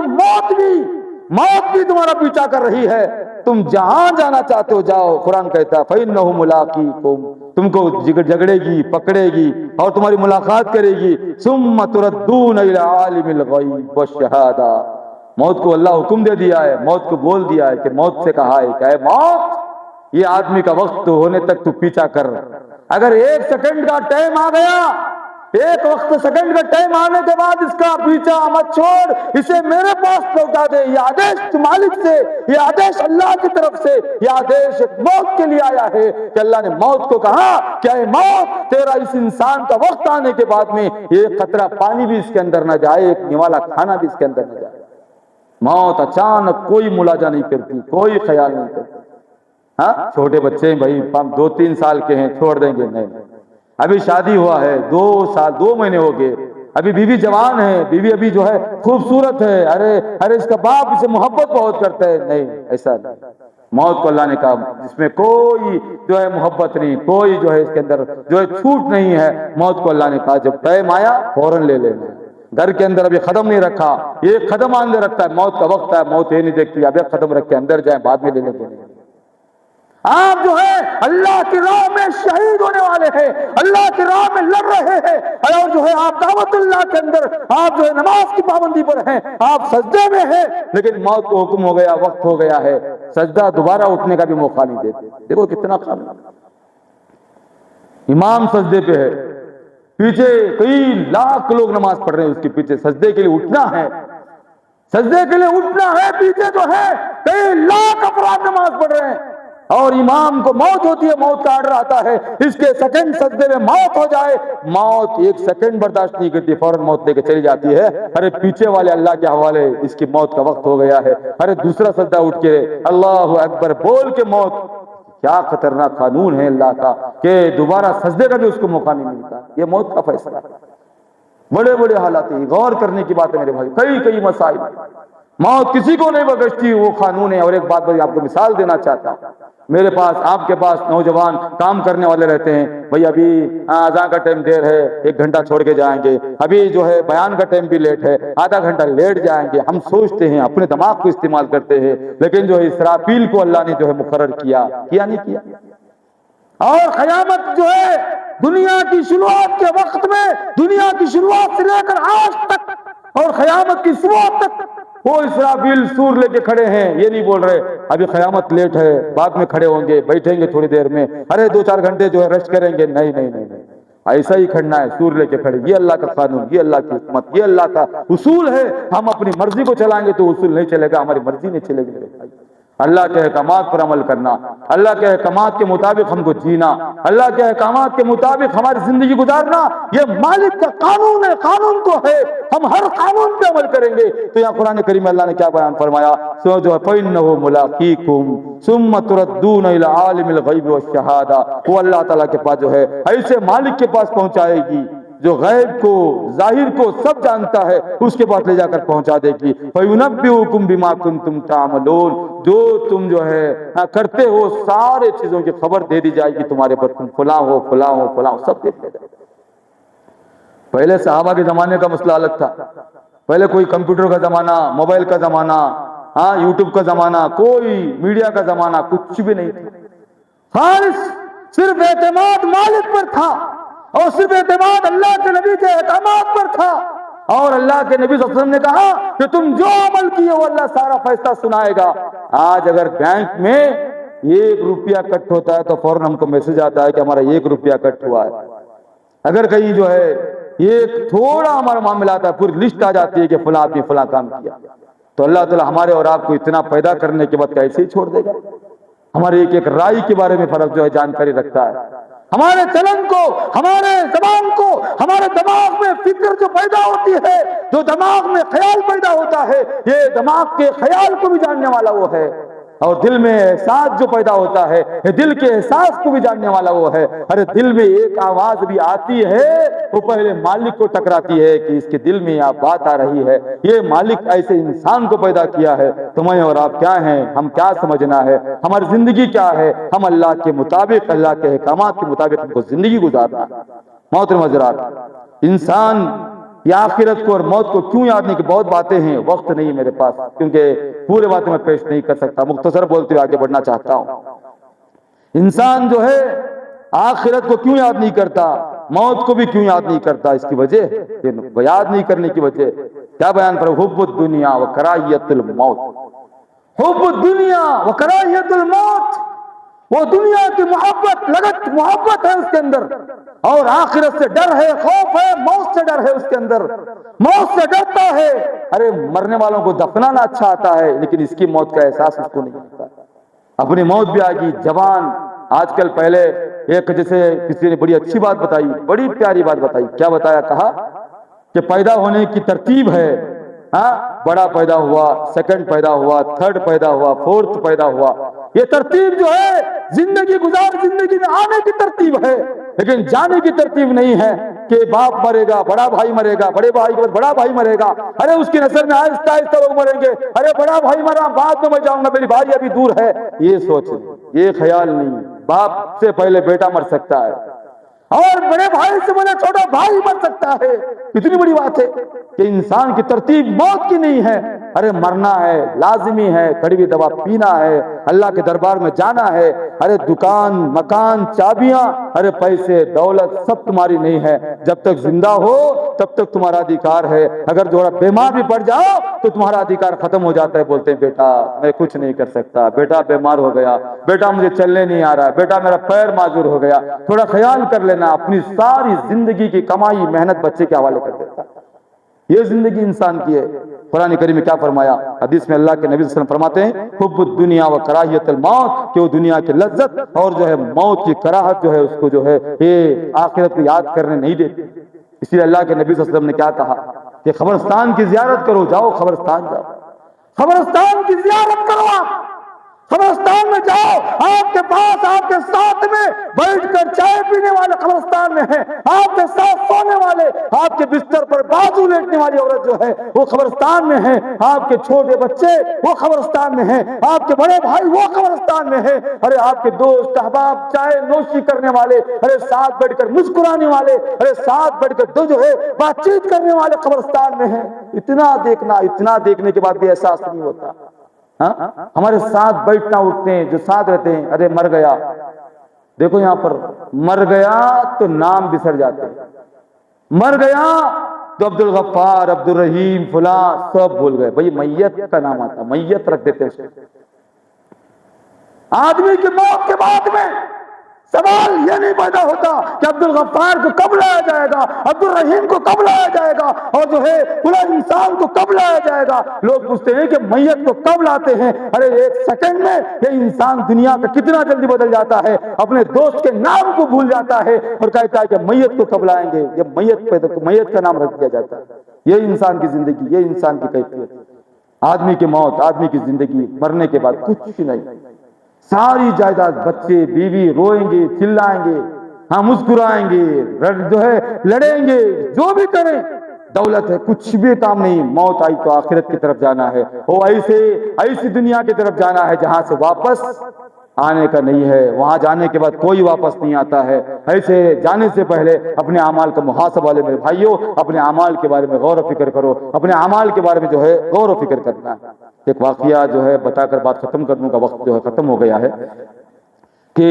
S1: موت بھی تمہارا پیچھا کر رہی ہے، تم جہاں جانا چاہتے ہو جاؤ۔ قرآن کہتا ہے فَإِنَّهُ مُلَاقِيكُمْ، تم کو جھگڑے گی، پکڑے گی اور تمہاری ملاقات کرے گی۔ ثُمَّ تُرَدُّونَ إِلَىٰ عَالِمِ الْغَيْبِ وَالشَّهَادَةِ، موت کو اللہ حکم دے دیا ہے، موت کو بول دیا ہے کہ موت سے کہا ہے کہ اے موت، یہ آدمی کا وقت ہونے تک تو پیچھا کر، اگر 1 سیکنڈ کا ٹائم آ گیا، 1 وقت سیکنڈ کا ٹائم آنے کے بعد اس کا پیچھا مت چھوڑ، اسے میرے پاس لوٹا دے۔ یہ آدیش مالک سے، یہ آدیش اللہ کی طرف سے، یہ آدیش موت کے لیے آیا ہے کہ اللہ نے موت کو کہا کہ اے موت، تیرا اس انسان کا وقت آنے کے بعد میں ایک قطرہ پانی بھی اس کے اندر نہ جائے، ایک نوالا کھانا بھی اس کے اندر نہ جائے۔ موت اچانک کوئی ملاحظہ نہیں کرتی، کوئی خیال نہیں کرتی۔ ہاں چھوٹے بچے ہیں بھائی، 2-3 سال کے ہیں، چھوڑ دیں گے؟ نہیں، ابھی شادی ہوا ہے، 2 سال 2 مہینے ہو گئے، ابھی بیوی جوان ہے، بیوی ابھی جو ہے خوبصورت ہے، ارے اس کا باپ اسے محبت بہت کرتا ہے، نہیں، ایسا نہیں۔ موت کو اللہ نے کہا اس میں کوئی جو ہے محبت نہیں، کوئی جو ہے اس کے اندر جو ہے چھوٹ نہیں ہے۔ موت کو اللہ نے کہا جب ٹائم آیا فوراً لے لینا۔ گھر کے اندر ابھی قدم نہیں رکھا، ایک قدم آندے رکھتا ہے، موت کا وقت ہے، موت یہ نہیں دیکھتی اب ایک قدم رکھ کے اندر جائیں، بعد میں لینے کے لیے۔ آپ جو ہے اللہ کی راہ میں شہید ہونے والے ہیں، اللہ کی راہ میں لڑ رہے ہیں، اور جو ہے آپ دعوت اللہ کے اندر، آپ جو ہے نماز کی پابندی پر ہیں، آپ سجدے میں ہیں، لیکن موت کو حکم ہو گیا، وقت ہو گیا ہے، سجدہ دوبارہ اٹھنے کا بھی موقع نہیں دیتے۔ دیکھو کتنا قانون، امام سجدے پہ ہے، پیچھے کئی لاکھ لوگ نماز پڑھ رہے ہیں، اس کے پیچھے سجدے کے لیے اٹھنا ہے، سجدے کے لیے اٹھنا ہے، پیچھے جو ہے کئی لاکھ افراد نماز پڑھ رہے ہیں، اور امام کو موت ہوتی ہے، موت کا آرڈر آتا ہے، اس کے سیکنڈ سجدے میں موت ہو جائے، موت 1 سیکنڈ برداشت نہیں کرتی، فوراً موت لے کے چلی جاتی ہے۔ ارے پیچھے والے اللہ کے حوالے، اس کی موت کا وقت ہو گیا ہے، ارے دوسرا سجدہ اٹھ کے اللہ اکبر بول کے موت۔ کیا خطرناک قانون ہے اللہ کا کہ دوبارہ سجدے کا بھی اس کو موقع نہیں ملتا۔ یہ موت کا فیصلہ ہے، بڑے بڑے حالات ہیں، غور کرنے کی بات ہے میرے بھائی، کئی مسائل۔ موت کسی کو نہیں بخشتی، وہ قانون ہے۔ اور ایک بات آپ کو مثال دینا چاہتا ہوں، میرے پاس آپ کے پاس نوجوان کام کرنے والے رہتے ہیں، بھائی ابھی اذان کا ٹائم دیر ہے، 1 گھنٹہ چھوڑ کے جائیں گے، ابھی جو ہے بیان کا ٹائم بھی لیٹ ہے، آدھا گھنٹہ لیٹ جائیں گے۔ ہم سوچتے ہیں، اپنے دماغ کو استعمال کرتے ہیں، لیکن جو ہے اسرافیل کو اللہ نے جو ہے مقرر کیا نہیں کیا؟ اور قیامت جو ہے دنیا کی شروعات کے وقت میں، دنیا کی شروعات سے لے کر آج تک، اور قیامت کی صبح تک وہ اسرافیل سور لے کے کھڑے ہیں، یہ نہیں بول رہے ابھی قیامت لیٹ ہے، بعد میں کھڑے ہوں گے، بیٹھیں گے تھوڑی دیر میں، ارے 2-4 گھنٹے جو ہے ریسٹ کریں گے، نہیں نہیں نہیں نہیں، ایسا ہی کھڑنا ہے، سور لے کے کھڑے۔ یہ اللہ کا قانون، یہ اللہ کی حکمت، یہ اللہ کا اصول ہے۔ ہم اپنی مرضی کو چلائیں گے تو اصول نہیں چلے گا، ہماری مرضی نہیں چلے گی میرے بھائی۔ اللہ کے احکامات پر عمل کرنا، اللہ کے احکامات کے مطابق ہم کو جینا، اللہ کے احکامات کے مطابق ہماری زندگی گزارنا، یہ مالک کا قانون ہے، قانون تو ہے، ہم ہر قانون پہ عمل کریں گے۔ تو یہاں قرآن کریم میں اللہ نے کیا بیان فرمایا، سو جو ہے فَإِنَّهُ مُلَاقِيكُمْ ثُمَّ تُرَدُّونَ إِلَىٰ عَالِمِ الْغَيْبِ وَالشَّهَادَةِ، وہ اللہ تعالیٰ کے پاس جو ہے ایسے مالک کے پاس پہنچائے گی جو غیب کو ظاہر کو سب جانتا ہے، اس کے پاس لے جا کر پہنچا دے گی۔ فَيُنَبِّئُكُم بِمَا كُنتُمْ تَعْمَلُونَ، جو تم جو ہے کرتے ہو سارے چیزوں کی خبر دے دی جائے گی تمہارے پر، تم فلاں ہو فلاں ہو فلاں ہو، سب دیکھ لے جائے۔ پہلے صحابہ کے زمانے کا مسئلہ الگ تھا، پہلے کوئی کمپیوٹر کا زمانہ، موبائل کا زمانہ، یوٹیوب کا زمانہ، کوئی میڈیا کا زمانہ، کچھ بھی نہیں تھا۔ خالص صرف اعتماد مالک پر تھا، اور صرف اعتماد اللہ کے نبی کے احکامات پر تھا، اور اللہ کے نبی صلی اللہ علیہ وسلم نے کہا کہ تم جو عمل کیے وہ اللہ سارا فیصلہ سنائے گا۔ آج اگر بینک میں 1 روپیہ کٹ ہوتا ہے تو فوراً ہم کو میسج آتا ہے کہ ہمارا 1 روپیہ کٹ ہوا ہے۔ اگر کہیں جو ہے ایک تھوڑا ہمارا معاملہ آتا ہے، پوری لسٹ آ جاتی ہے کہ فلاں آدمی فلاں کام کیا۔ تو اللہ تعالیٰ ہمارے اور آپ کو اتنا پیدا کرنے کے بعد کیسے ہی چھوڑ دے گا؟ ہمارے ایک ایک رائے کے بارے میں فرق جو ہے جانکاری رکھتا ہے، ہمارے چلن کو، ہمارے زبان کو، ہمارے دماغ میں فکر جو پیدا ہوتی ہے، جو دماغ میں خیال پیدا ہوتا ہے، یہ دماغ کے خیال کو بھی جاننے والا وہ ہے، اور دل میں احساس جو پیدا ہوتا ہے، یہ دل کے احساس کو بھی جاننے والا وہ ہے۔ ارے دل میں ایک آواز بھی آتی ہے، وہ پہلے مالک کو ٹکراتی ہے کہ اس کے دل میں یہ بات آ رہی ہے۔ یہ مالک ایسے انسان کو پیدا کیا ہے، تمہیں اور آپ کیا ہیں، ہم کیا سمجھنا ہے، ہماری زندگی کیا ہے، ہم اللہ کے مطابق، اللہ کے احکامات کے مطابق ہم کو زندگی گزارنا۔ محترم حضرات، انسان یہ آخرت کو اور موت کو کیوں یاد نہیں، کہ بہت باتیں ہیں، وقت نہیں ہے میرے پاس، کیونکہ پورے باتیں میں پیش نہیں کر سکتا، مختصر بولتے ہوئے آگے بڑھنا چاہتا ہوں۔ انسان جو ہے آخرت کو کیوں یاد نہیں کرتا، موت کو بھی کیوں یاد نہیں کرتا، اس کی وجہ یہ یاد نہیں کرنے کی وجہ کیا بیان پر، حب الدنیا و کراہیت الموت۔ حب الدنیا و کراہیت الموت، وہ دنیا کی محبت، لگت محبت ہے اس کے اندر، اور آخرت سے ڈر ہے، خوف ہے، موت سے ڈر ہے اس کے اندر، موت سے ڈرتا ہے۔ ارے مرنے والوں کو دفنانا اچھا آتا ہے، لیکن اس کی موت کا احساس اس کو نہیں ہوتا۔ اپنی موت بھی آ گئی جوان، آج کل پہلے ایک جیسے کسی نے بڑی اچھی بات بتائی، بڑی پیاری بات بتائی، کیا بتایا، کہا کہ پیدا ہونے کی ترتیب ہے، بڑا پیدا ہوا، سیکنڈ پیدا ہوا، تھرڈ پیدا ہوا، فورتھ پیدا ہوا، یہ ترتیب جو ہے زندگی گزار، زندگی میں آنے کی ترتیب ہے، لیکن جانے کی ترتیب نہیں ہے کہ باپ مرے گا، بڑا بھائی مرے گا، بڑے بھائی کے بعد بڑا بھائی مرے گا، ارے اس کی نسل میں آہستہ آہستہ لوگ مریں گے، ارے بڑا بھائی مرا بعد میں میں جاؤں گا، میری بھائی ابھی دور ہے۔ یہ سوچ، یہ خیال نہیں، باپ سے پہلے بیٹا مر سکتا ہے، اور بڑے بھائی سے پہلے چھوٹا بھائی مر سکتا ہے۔ اتنی بڑی بات ہے کہ انسان کی ترتیب موت کی نہیں ہے، ارے مرنا ہے، لازمی ہے، کڑوی دوا پینا ہے، اللہ کے دربار میں جانا ہے، ارے دکان، مکان، چابیاں، ارے پیسے، دولت سب تمہاری نہیں ہے، جب تک زندہ ہو تب تک تمہارا ادھیکار ہے، اگر جو بیمار بھی پڑ جاؤ تو تمہارا ادھیکار ختم ہو جاتا ہے۔ بولتے ہیں بیٹا میں کچھ نہیں کر سکتا، بیٹا بیمار ہو گیا، بیٹا مجھے چلنے نہیں آ رہا، بیٹا میرا پیر معذور ہو گیا، تھوڑا خیال کر لینا، اپنی ساری زندگی کی کمائی محنت بچے کے حوالے کر دیتا۔ یہ زندگی انسان کی ہے۔ قرآن کریم میں کیا فرمایا، حدیث میں اللہ کے نبی صلی اللہ علیہ وسلم فرماتے ہیں حب الدنیا و کراہیت الموت، کہ وہ دنیا کی لذت اور جو ہے موت کی کراہت جو ہے اس کو جو ہے یہ آخرت کو یاد کرنے نہیں دیتی۔ اس لیے اللہ کے نبی صلی اللہ علیہ وسلم نے کیا کہا کہ قبرستان کی زیارت کرو، جاؤ قبرستان جاؤ، قبرستان کی زیارت کرو، آپ قبرستان میں جاؤ، آپ کے پاس، آپ کے ساتھ میں بیٹھ کر چائے پینے والے قبرستان میں ہیں، آپ کے ساتھ سونے والے، آپ کے بستر پر بازو لیٹنے والی عورت جو ہے وہ قبرستان میں ہے، آپ کے چھوٹے بچے وہ قبرستان میں ہیں، آپ کے بڑے بھائی وہ قبرستان میں ہیں، ارے آپ کے دوست احباب چائے نوشی کرنے والے، ارے ساتھ بیٹھ کر مسکرانے والے، ارے ساتھ بیٹھ کر جو ہے بات چیت کرنے والے قبرستان میں ہیں۔ اتنا دیکھنا، اتنا دیکھنے کے بعد بھی احساس نہیں ہوتا۔ ہمارے ساتھ بیٹھنا اٹھتے ہیں، جو ساتھ رہتے ہیں، ارے مر گیا، دیکھو یہاں پر مر گیا تو نام بسر جاتے ہیں، مر گیا تو عبد الغفار، عبد الرحیم، فلاں سب بھول گئے. بھئی میت کا نام آتا، میت رکھ دیتے اس کو. آدمی کی موت کے بعد میں سوال یہ نہیں پیدا ہوتا کہ عبد الغفار کو کب لایا جائے گا، عبد الرحیم کو کب لایا جائے گا، اور جو ہے فلاں انسان کو کب لایا جائے گا. لوگ پوچھتے ہیں کہ میت کو کب لاتے ہیں. ارے ایک سیکنڈ میں یہ انسان دنیا کا کتنا جلدی بدل جاتا ہے، اپنے دوست کے نام کو بھول جاتا ہے اور کہتا ہے کہ میت کو کب لائیں گے. جب میت کا نام رکھ دیا جاتا ہے. یہ انسان کی زندگی، یہ انسان کی کیفیت. آدمی کی موت، آدمی کی زندگی، مرنے کے بعد کچھ نہیں. ساری جائیداد، بچے بیوی روئیں گے، چلائیں گے، ہاں مسکرائیں گے، جو ہے لڑیں گے، جو بھی کریں. دولت ہے کچھ بھی کام نہیں. موت آئی تو آخرت کی طرف جانا ہے. وہ ایسی دنیا کی طرف جانا ہے جہاں سے واپس آنے کا نہیں ہے. وہاں جانے کے بعد کوئی واپس نہیں آتا ہے. ایسے جانے سے پہلے اپنے اعمال کا محاسبہ لے. میرے بھائیوں، اپنے اعمال کے بارے میں غور و فکر کرو. اپنے اعمال کے بارے میں جو ہے غور و فکر کرنا ہے. ایک واقعہ جو ہے بتا کر بات ختم کرنے کا وقت جو ہے ختم ہو گیا ہے کہ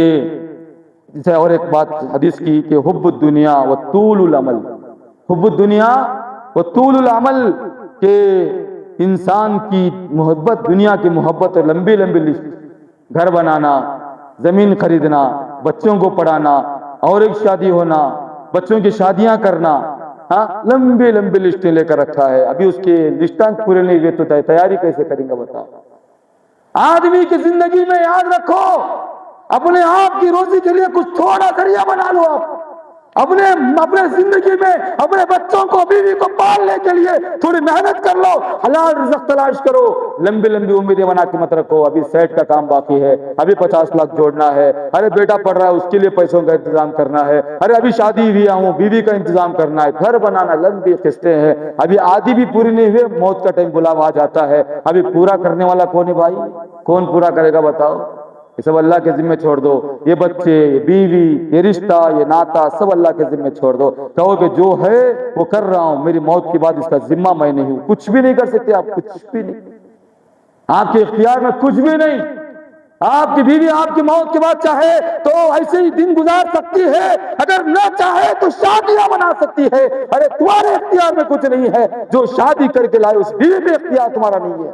S1: جیسے اور ایک بات حدیث کی کہ حب الدنیا و طول العمل. حب الدنیا و طول العمل، کہ انسان کی محبت، دنیا کی محبت اور لمبی لمبی لسٹ، گھر بنانا، زمین خریدنا، بچوں کو پڑھانا، اور ایک شادی ہونا، بچوں کی شادیاں کرنا، ہاں لمبی لمبی لسٹیں لے کر رکھا ہے. ابھی اس کے لسٹیں پورے نہیں ہوئے تو تیاری کیسے کریں گے بتاؤ. آدمی کی زندگی میں یاد رکھو، اپنے آپ کی روزی کے لیے کچھ تھوڑا ذریعہ بنا لو. آپ اپنے زندگی میں اپنے بچوں کو، بیوی کو پالنے کے لیے تھوڑی محنت کر لو. حلال رزق تلاش کرو. لمبی لمبی امیدیں بنا کے مت رکھو. ابھی سیٹ کا کام باقی ہے، ابھی 50 لاکھ جوڑنا ہے. ارے بیٹا پڑھ رہا ہے، اس کے لیے پیسوں کا انتظام کرنا ہے. ارے ابھی شادی بھی ہوں، بیوی کا انتظام کرنا ہے، گھر بنانا. لمبی قسطیں ہیں، ابھی آدھی بھی پوری نہیں ہوئے، موت کا ٹائم بلاوا آ جاتا ہے. ابھی پورا کرنے والا کون ہے بھائی؟ کون پورا کرے گا بتاؤ؟ یہ سب اللہ کے ذمہ چھوڑ دو. یہ بچے، یہ بیوی، یہ رشتہ، یہ ناتا، سب اللہ کے ذمہ چھوڑ دو. کہو کہ جو ہے وہ کر رہا ہوں، میری موت کے بعد اس کا ذمہ میں نہیں ہوں. کچھ بھی نہیں کر سکتے آپ، کچھ بھی نہیں. آپ کے اختیار میں کچھ بھی نہیں. آپ کی بیوی آپ کی موت کے بعد چاہے تو ایسے ہی دن گزار سکتی ہے، اگر نہ چاہے تو شادیاں بنا سکتی ہے. ارے تمہارے اختیار میں کچھ نہیں ہے. جو شادی کر کے لائے اس بیوی پہ اختیار تمہارا نہیں ہے.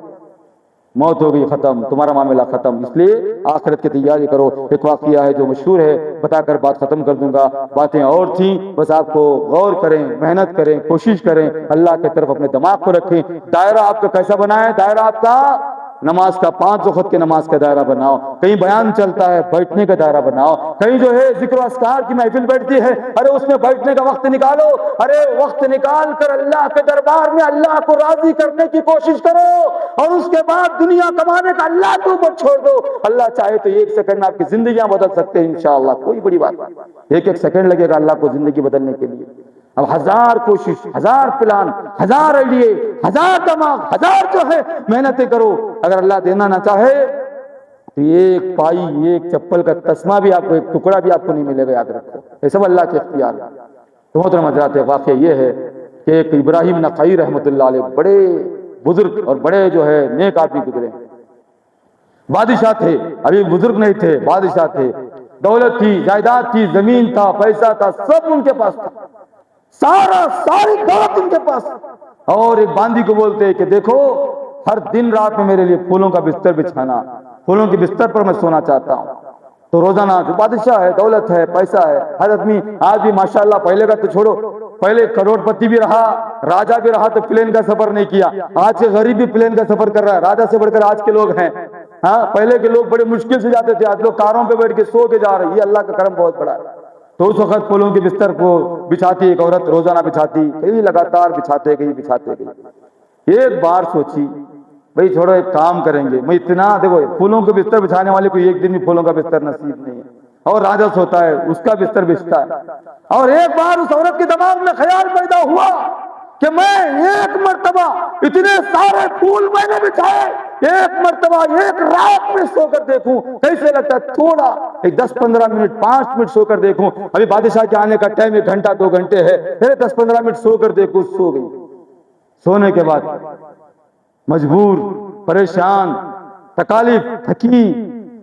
S1: موت ہو گئی، ختم، تمہارا معاملہ ختم. اس لیے آخرت کی تیاری کرو. ایک واقعہ ہے جو مشہور ہے، بتا کر بات ختم کر دوں گا. باتیں اور تھیں، بس آپ کو غور کریں، محنت کریں، کوشش کریں، اللہ کی طرف اپنے دماغ کو رکھیں. دائرہ آپ کا کیسا بنا ہے؟ دائرہ آپ کا نماز کا، 5 وقت کی نماز کا دائرہ بناؤ. کہیں بیان چلتا ہے، بیٹھنے کا دائرہ بناؤ. کہیں جو ہے ذکر و اذکار کی محفل بیٹھتی ہے، ارے اس میں بیٹھنے کا وقت نکالو. ارے وقت نکال کر اللہ کے دربار میں اللہ کو راضی کرنے کی کوشش کرو. اور اس کے بعد دنیا کمانے کا اللہ کے اوپر چھوڑ دو. اللہ چاہے تو 1 سیکنڈ میں آپ کی زندگیاں بدل سکتے ہیں انشاءاللہ. کوئی بڑی بات نہیں. 1 سیکنڈ لگے گا اللہ کو زندگی بدلنے کے لیے. اب 1000 کوشش، 1000 پلان، 1000 آئیڈیے، 1000 دماغ، 1000 جو ہے محنتیں کرو. اگر اللہ دینا نہ چاہے تو 1 پائی، 1 چپل کا تسمہ بھی آپ کو، 1 ٹکڑا بھی آپ کو نہیں ملے گا. یاد رکھو، یہ سب اللہ کے اختیار ہے. تو محترم حضرات، واقعہ یہ ہے کہ ایک ابراہیم نخعی رحمۃ اللہ علیہ، بڑے بزرگ اور بڑے جو ہے نیک آدمی گزرے. بادشاہ تھے، ابھی بزرگ نہیں تھے، بادشاہ تھے. دولت تھی، جائیداد تھی، زمین تھا، پیسہ تھا، سب ان کے پاس تھا. ساری دولت ان کے پاس. اور ایک باندی کو بولتے کہ دیکھو، ہر دن رات میں میرے لیے پھولوں کا بستر بچھانا، پھولوں کے بستر پر میں سونا چاہتا ہوں. تو روزانہ، جو بادشاہ ہے، دولت ہے، پیسہ ہے، ہر آدمی آج بھی ماشاءاللہ، پہلے کا تو چھوڑو، پہلے کروڑ پتی بھی رہا، راجا بھی رہا تو پلین کا سفر نہیں کیا. آج کے غریب بھی پلین کا سفر کر رہا ہے. راجا سے بڑھ کر آج کے لوگ ہیں. ہاں پہلے کے لوگ بڑے مشکل سے جاتے تھے، آج لوگ کاروں پہ بیٹھ کے سو کے جا رہے ہیں. یہ اللہ کا کرم بہت بڑا ہے. تو اس وقت پھولوں کے بستر کو بچھاتی ایک عورت، روزانہ بچھاتی، کئی لگاتار بچھاتے گئی. ایک بار سوچی، بھئی چھوڑو، ایک کام کریں گے. میں اتنا دیکھو، پھولوں کے بستر بچھانے والے کو 1 دن بھی پھولوں کا بستر نصیب نہیں ہے. اور راجا سوتا ہے، اس کا بستر بچھتا ہے. اور ایک بار اس عورت کے دماغ میں خیال پیدا ہوا کہ میں 1 مرتبہ اتنے سارے پھول میں نے بچھائے، 1 مرتبہ 1 رات میں سو کر دیکھوں کیسے لگتا ہے. تھوڑا ایک 10-15 منٹ، 5 منٹ سو کر دیکھوں. ابھی بادشاہ کے آنے کا ٹائم 1 گھنٹہ 2 گھنٹے ہے. 10-15 منٹ سو کر دیکھوں. سو گئی. سونے کے بعد مجبور، پریشان، تکالیف، تھکی،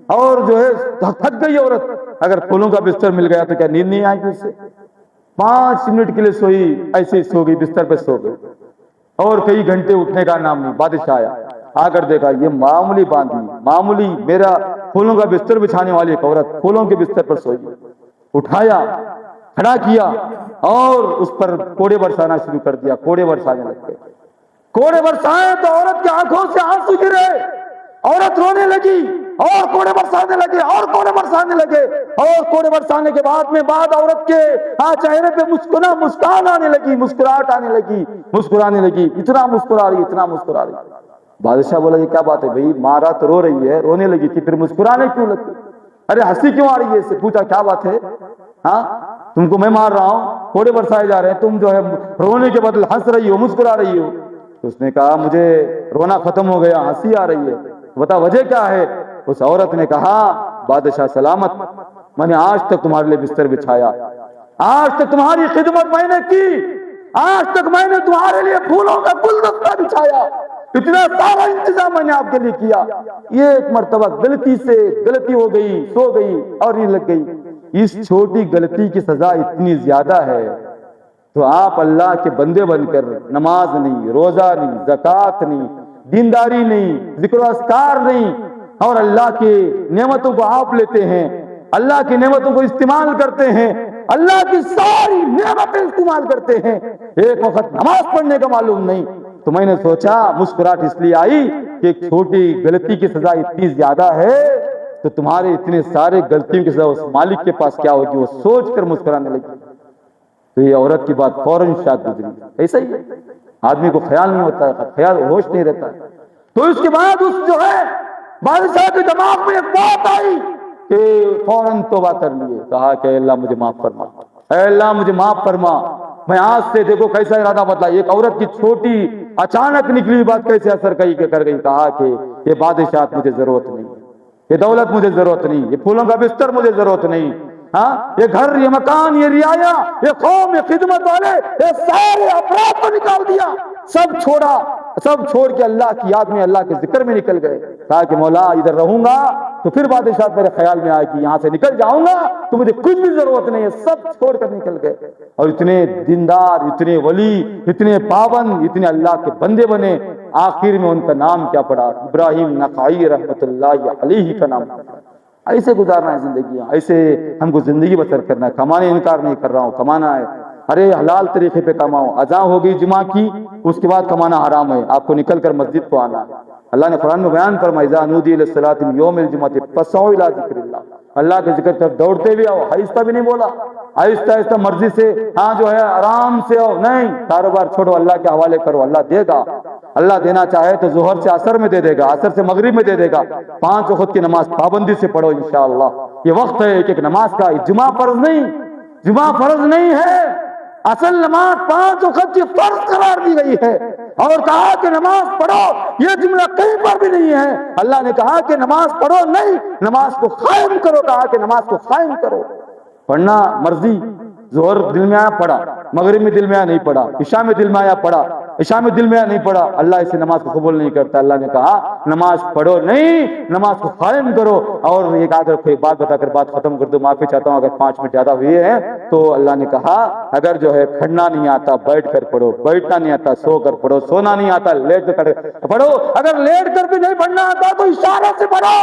S1: اور جو ہے تھک گئی عورت. اگر پھولوں کا بستر مل گیا تو کیا نیند نہیں آئے گی اس سے؟ 5 منٹ کے لیے سوئی، ایسے ہی سو گئی، بستر پہ سو گئی، اور کئی گھنٹے اٹھنے کا نام نہیں۔ بادشاہ آیا، آ کر دیکھا یہ معمولی باندھی، معمولی میرا پھولوں کا بستر بچھانے والی ایک عورت پھولوں کے بستر پر سوئی۔ اٹھایا، کھڑا کیا اور اس پر کوڑے برسانا شروع کر دیا، کوڑے برسانے لگ گئے۔ کوڑے برسائے تو عورت کی آنکھوں سے آنسو گرے، عورت رونے لگی اور کوڑے برسانے لگے اور کوڑے برسانے لگے، اور کوڑے برسانے کے بعد عورت کے چہرے پہ مسکان آنے لگی، مسکراہٹ آنے لگی، مسکرانے لگی، اتنا مسکرا رہی، اتنا مسکرا رہی۔ بادشاہ بولا یہ کیا بات ہے بھائی، مارا تو رو رہی ہے، رونے لگی تھی، پھر مسکرانے کیوں لگی؟ ارے ہنسی کیوں آ رہی ہے؟ اس سے پوچھا کیا بات ہے؟ ہاں تم کو میں مار رہا ہوں، کوڑے برسائے جا رہے ہیں، تم جو ہے رونے کے بدلے ہنس رہی ہو، مسکرا رہی ہو۔ اس نے کہا مجھے رونا ختم ہو گیا، ہنسی آ رہی ہے، بتا وجہ کیا ہے؟ اس عورت نے کہا بادشاہ سلامت، میں نے آج تک تمہارے لیے بستر بچھایا، آج تک تمہاری خدمت میں نے کی، آج تک میں نے تمہارے لیے پھولوں کا گلدستہ بچھایا، اتنا سارا انتظام میں نے آپ کے لیے کیا، یہ ایک مرتبہ غلطی ہو گئی، سو گئی اور یہ لگ گئی، اس چھوٹی غلطی کی سزا اتنی زیادہ ہے، تو آپ اللہ کے بندے بن کر نماز نہیں، روزہ نہیں، زکوٰۃ نہیں، دینداری نہیں، ذکر و اذکار نہیں، اور اللہ کی نعمتوں کو آپ لیتے ہیں، اللہ کی نعمتوں کو استعمال کرتے ہیں، اللہ کی ساری نعمتیں استعمال کرتے ہیں، ایک وقت نماز پڑھنے کا معلوم نہیں۔ تو میں نے سوچا مسکراہٹ اس لیے آئی کہ ایک چھوٹی غلطی کی سزا اتنی زیادہ ہے، تو تمہارے اتنے سارے غلطیوں کی سزا اس مالک کے پاس کیا ہوگی، وہ سوچ کر مسکرانے لگی۔ تو یہ عورت کی بات فوراً شاید گزری۔ ایسا ہی آدمی کو خیال نہیں ہوتا ہے، خیال ہوش نہیں رہتا ہے۔ تو اس کے بعد اس جو ہے بادشاہ کے دماغ میں ایک بات آئی کہ فوراً توبہ کر لیے، کہا کہ اے اللہ مجھے معاف فرما، اے اللہ مجھے معاف فرما، میں آج سے دیکھو کیسا ارادہ بدلا، ایک عورت کی چھوٹی اچانک نکلی بات کیسے اثر کر گئی، کہا کہ یہ بادشاہت مجھے ضرورت نہیں، یہ دولت مجھے ضرورت نہیں، یہ پھولوں کا بستر مجھے ضرورت نہیں، ہاں یہ گھر، یہ مکان، یہ رعایا، یہ قوم، یہ خدمت والے، یہ سارے افراد کو نکال دیا، سب چھوڑا، سب چھوڑ کے اللہ کی یاد میں، اللہ کے ذکر میں نکل گئے۔ کہا کہ مولا ادھر رہوں گا تو پھر بادشاہ میرے خیال میں آئے کہ یہاں سے نکل جاؤں گا تو مجھے کچھ بھی ضرورت نہیں ہے، سب چھوڑ کر نکل گئے، اور اتنے دیندار، اتنے ولی، اتنے پابند، اتنے اللہ کے بندے بنے۔ آخر میں ان کا نام کیا پڑا؟ ابراہیم نخعی رحمت اللہ علیہ کا نام پڑا۔ ایسے گزارنا ہے زندگیاں، ایسے ہم کو زندگی بسر کرنا ہے۔ کمانے انکار نہیں کر رہا ہوں، کمانا ہے، ارے حلال طریقے پہ کماؤ۔ اذان ہو گئی جمعہ کی، اس کے بعد کمانا حرام ہے، آپ کو نکل کر مسجد کو آنا ہے۔ اللہ نے قرآن میں بیان فرمایا اذا نودی للصلاۃ من یوم الجمعۃ فاسعوا الی ذکر اللہ، اللہ کے ذکر طرف دوڑتے بھی آؤ، آہستہ بھی نہیں بولا، آہستہ آہستہ مرضی سے، ہاں جو ہے آرام سے آؤ، نہیں، کاروبار چھوڑو، اللہ کے حوالے کرو، اللہ دے گا، اللہ دینا چاہے تو ظہر سے عصر میں دے دے گا، عصر سے مغرب میں دے دے گا۔ 5 وقت کی نماز پابندی سے پڑھو انشاءاللہ، یہ وقت ہے ایک ایک نماز کا۔ جمعہ فرض نہیں، جمعہ فرض نہیں ہے، اصل نماز 5 وقت کی فرض قرار دی گئی ہے، اور کہا کہ نماز پڑھو، یہ جملہ کہیں پر بھی نہیں ہے۔ اللہ نے کہا کہ نماز پڑھو نہیں، نماز کو قائم کرو، کہا کہ نماز کو قائم کرو۔ پڑھنا مرضی، ظہر دل میں آیا پڑھا، مغرب میں دل میں آیا نہیں پڑھا، عشاء میں دل میں آیا پڑھا، عشاء میں دل میں آیا نہیں پڑھا، اللہ اسے نماز کو قبول نہیں کرتا۔ اللہ نے کہا نماز پڑھو نہیں، نماز کو قائم کرو۔ اور ایک آدر کوئی بات بتا کر بات ختم کر دو، معافی چاہتا ہوں اگر 5 منٹ زیادہ ہوئے ہیں تو۔ اللہ نے کہا اگر جو ہے کھڑنا نہیں آتا بیٹھ کر پڑھو، بیٹھنا نہیں آتا سو کر پڑھو، سونا نہیں آتا لیٹ کر پڑھو، اگر لیٹ کر بھی نہیں پڑھنا آتا تو اشارے سے پڑھو،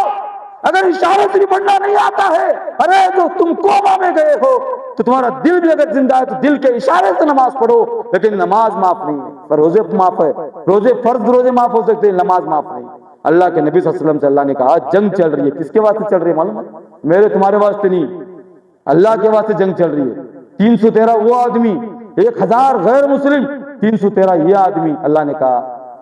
S1: اگر اشارے سے بھی پڑھنا نہیں آتا ہے، ارے جو تم کوما میں گئے ہو تو تمہارا دل بھی اگر زندہ ہے تو دل کے اشارے سے نماز پڑھو، لیکن نماز معاف نہیں ہے، پر روزے معاف ہے، روزے فرض روزے معاف ہو سکتے ہیں، نماز معاف نہیں۔ اللہ کے نبی صلی اللہ علیہ وسلم سے اللہ نے کہا جنگ چل رہی ہے، کس کے واسطے چل رہی ہے معلوم ہے؟ میرے تمہارے واسطے نہیں، اللہ کے واسطے جنگ چل رہی ہے۔ 313 وہ آدمی، 1000 غیر مسلم، 313 یہ آدمی۔ اللہ نے کہا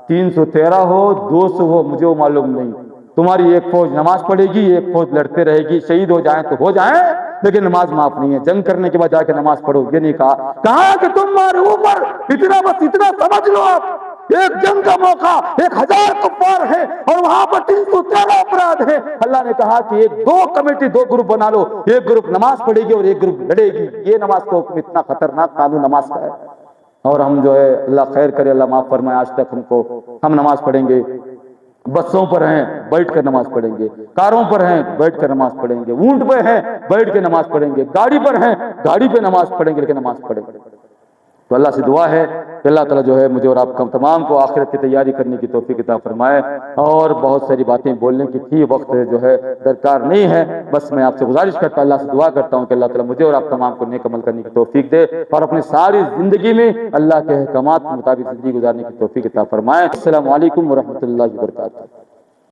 S1: 313 ہو 200 ہو مجھے وہ معلوم نہیں، تمہاری ایک فوج نماز پڑھے گی، ایک فوج لڑتے رہے گی، شہید ہو جائیں تو ہو جائیں، لیکن نماز معاف نہیں ہے۔ جنگ کرنے کے بعد جا کے نماز پڑھو یہ نہیں کہا، کہا کہ تمہارے اوپر اتنا بس اتنا سمجھ لو، آپ ایک جنگ کا موقع، 1000 کفار ہیں اور وہاں پر 313 افراد ہیں۔ اللہ نے کہا کہ دو کمیٹی، 2 گروپ بنا لو، ایک گروپ نماز پڑھے گی اور ایک گروپ لڑے گی۔ یہ نماز کو اتنا خطرناک قانون نماز کا ہے، اور ہم جو ہے اللہ خیر کرے، اللہ معاف فرمائے، آج تک ہم نماز پڑھیں گے بسوں پر ہیں بیٹھ کر نماز پڑھیں گے، کاروں پر ہیں بیٹھ کر نماز پڑھیں گے، اونٹ پہ ہیں بیٹھ کے نماز پڑھیں گے، گاڑی پر ہیں گاڑی پہ نماز پڑھیں گے لیکن نماز پڑھیں گے۔ تو اللہ سے دعا ہے کہ اللہ تعالیٰ جو ہے مجھے اور آپ تمام کو آخرت کی تیاری کرنے کی توفیق عطا فرمائے۔ اور بہت ساری باتیں بولنے کی تھی، وقت جو ہے درکار نہیں ہے، بس میں آپ سے گزارش کرتا ہوں، اللہ سے دعا کرتا ہوں کہ اللہ تعالیٰ مجھے اور آپ تمام کو نیک عمل کرنے کی توفیق دے اور اپنی ساری زندگی میں اللہ کے احکامات کے مطابق زندگی گزارنے کی توفیق عطا فرمائے۔ السلام علیکم ورحمۃ اللہ وبرکاتہ۔